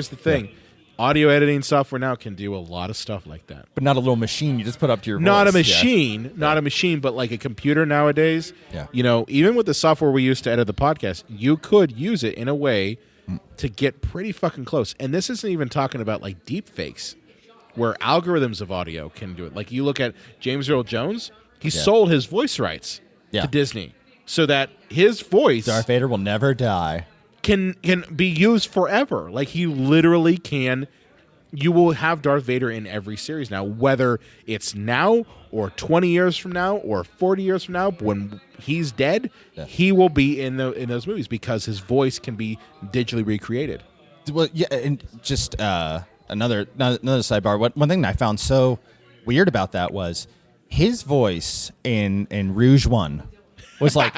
A: the thing. Yeah. Audio editing software now can do a lot of stuff like that.
B: But not a little machine you just put up to your voice.
A: Not a machine, but like a computer nowadays.
B: Yeah.
A: Even with the software we use to edit the podcast, you could use it in a way to get pretty fucking close. And this isn't even talking about like deep fakes, where algorithms of audio can do it. Like you look at James Earl Jones, he sold his voice rights to Disney so that his voice,
B: Darth Vader will never die,
A: can be used forever. Like he literally can. You will have Darth Vader in every series now, whether it's now or 20 years from now or 40 years from now. When he's dead, he will be in those movies because his voice can be digitally recreated.
B: Well, yeah, and just another sidebar. One thing that I found so weird about that was his voice in Rouge One was like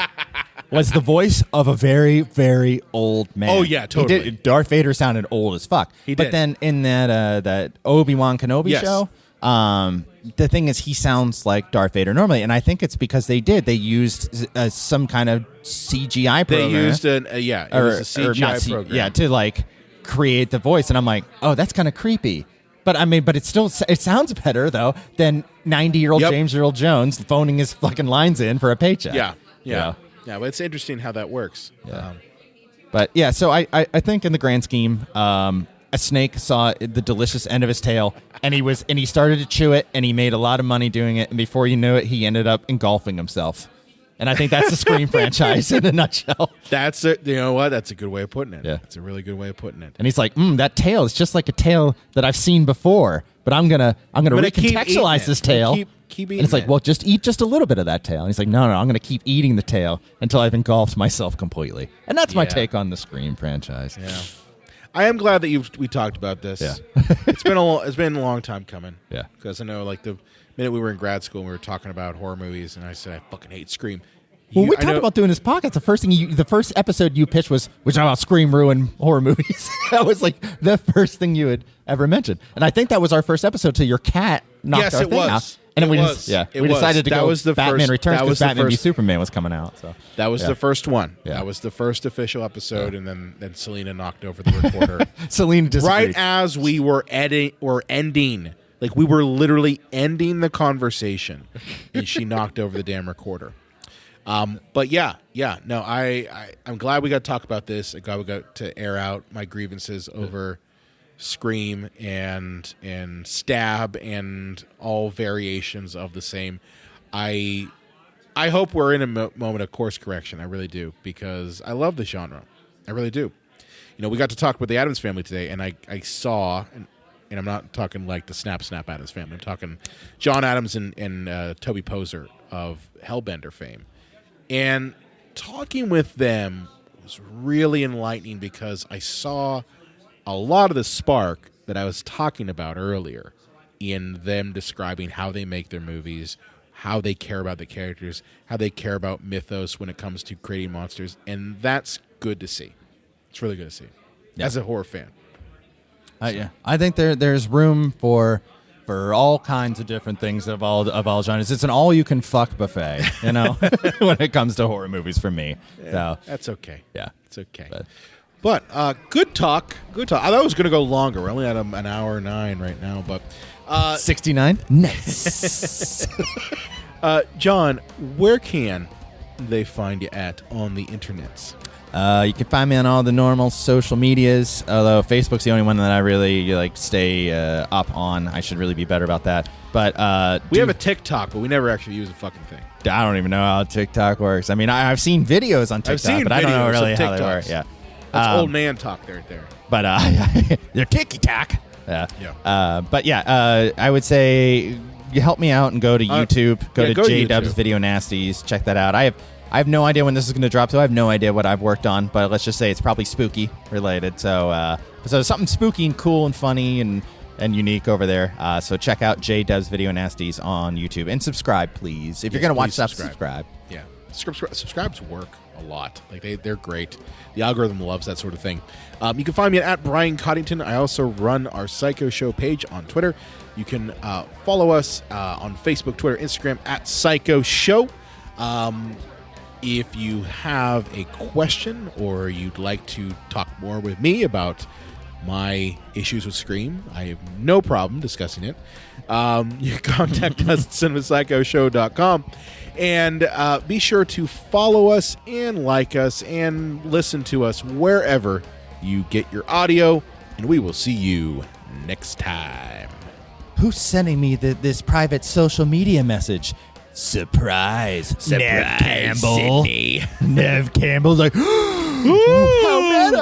B: was the voice of a very, very old man.
A: Oh yeah, totally.
B: Darth Vader sounded old as fuck.
A: He
B: did.
A: But
B: then in that Obi-Wan Kenobi show, the thing is he sounds like Darth Vader normally, and I think it's because they used some kind of CGI program.
A: They used it was a CGI program.
B: To like create the voice, and I'm like, oh, that's kind of creepy. But I mean, it sounds better though than 90-year-old James Earl Jones phoning his fucking lines in for a paycheck.
A: Yeah, but it's interesting how that works.
B: Yeah. But yeah, so I think in the grand scheme, a snake saw the delicious end of his tail, and he started to chew it, and he made a lot of money doing it, and before you knew it, he ended up engulfing himself. And I think that's the Scream franchise in a nutshell.
A: That's it. You know what? That's a good way of putting it.
B: Yeah.
A: It's a really good way of putting it.
B: And he's like, that tail is just like a tail that I've seen before, but I'm gonna recontextualize this tail.
A: Keep eating
B: and it's like, well, just eat just a little bit of that tail. And he's like, no, I'm going to keep eating the tail until I've engulfed myself completely. And that's my take on the Scream franchise.
A: Yeah. I am glad that we talked about this.
B: Yeah.
A: It's been a long time coming.
B: Yeah.
A: Because I know, like, the minute we were in grad school and we were talking about horror movies, and I said, I fucking hate Scream.
B: Well, we talked about doing this podcast. The first episode you pitched was about Scream ruin horror movies. That was like the first thing you had ever mentioned. And I think that was our first episode till your cat knocked our thing out. And we decided to go Batman Returns because Batman v Superman was coming out. So
A: that was the first one.
B: Yeah.
A: That was the first official episode, and then Selena knocked over the recorder.
B: Selena disagreed.
A: Right as we were ending, like we were literally ending the conversation, and she knocked over the damn recorder. But no, I'm glad we got to talk about this. I'm glad we got to air out my grievances over Scream and Stab and all variations of the same. I hope we're in a moment of course correction. I really do, because I love the genre. I really do. We got to talk with the Addams Family today, and I saw, and I'm not talking like the Snap Addams Family. I'm talking John Adams and Toby Poser of Hellbender fame. And talking with them was really enlightening, because I saw a lot of the spark that I was talking about earlier in them describing how they make their movies, how they care about the characters, how they care about mythos when it comes to creating monsters. And that's good to see. It's really good to see as a horror fan.
B: Yeah, I think there's room for all kinds of different things of all genres. It's an all-you-can-fuck buffet, when it comes to horror movies for me.
A: Yeah,
B: so
A: that's okay.
B: Yeah.
A: It's okay. But good talk. Good talk. I thought it was going to go longer. We're only at an hour 9 right now. But
B: 69? Nice.
A: John, where can they find you at on the internets?
B: You can find me on all the normal social medias, although Facebook's the only one that I really stay up on. I should really be better about that. But
A: we have a TikTok, but we never actually use a fucking thing.
B: I don't even know how TikTok works. I mean, I've seen videos on TikTok, but I don't know really how they work. Yeah.
A: That's old man talk right there.
B: But they're ticky-tack. Yeah. But I would say you help me out and go to YouTube. Go to J-Dubs Video Nasties. Check that out. I have no idea when this is going to drop, so I have no idea what I've worked on. But let's just say it's probably spooky related. So something spooky and cool and funny and unique over there. So check out J-Dubs Video Nasties on YouTube. And subscribe, please. If you're going to watch stuff, subscribe.
A: Yeah. Subscribes work a lot. Like they're great. The algorithm loves that sort of thing. You can find me at Brian Coddington. I also run our Psycho Show page on Twitter. You can follow us on Facebook, Twitter, Instagram at Psycho Show. If you have a question or you'd like to talk more with me about my issues with Scream, I have no problem discussing it. You can contact us at cinemapsychoshow.com. And be sure to follow us and like us and listen to us wherever you get your audio. And we will see you next time.
B: Who's sending me this private social media message? Surprise. Nev Campbell. Nev Campbell's like, how mad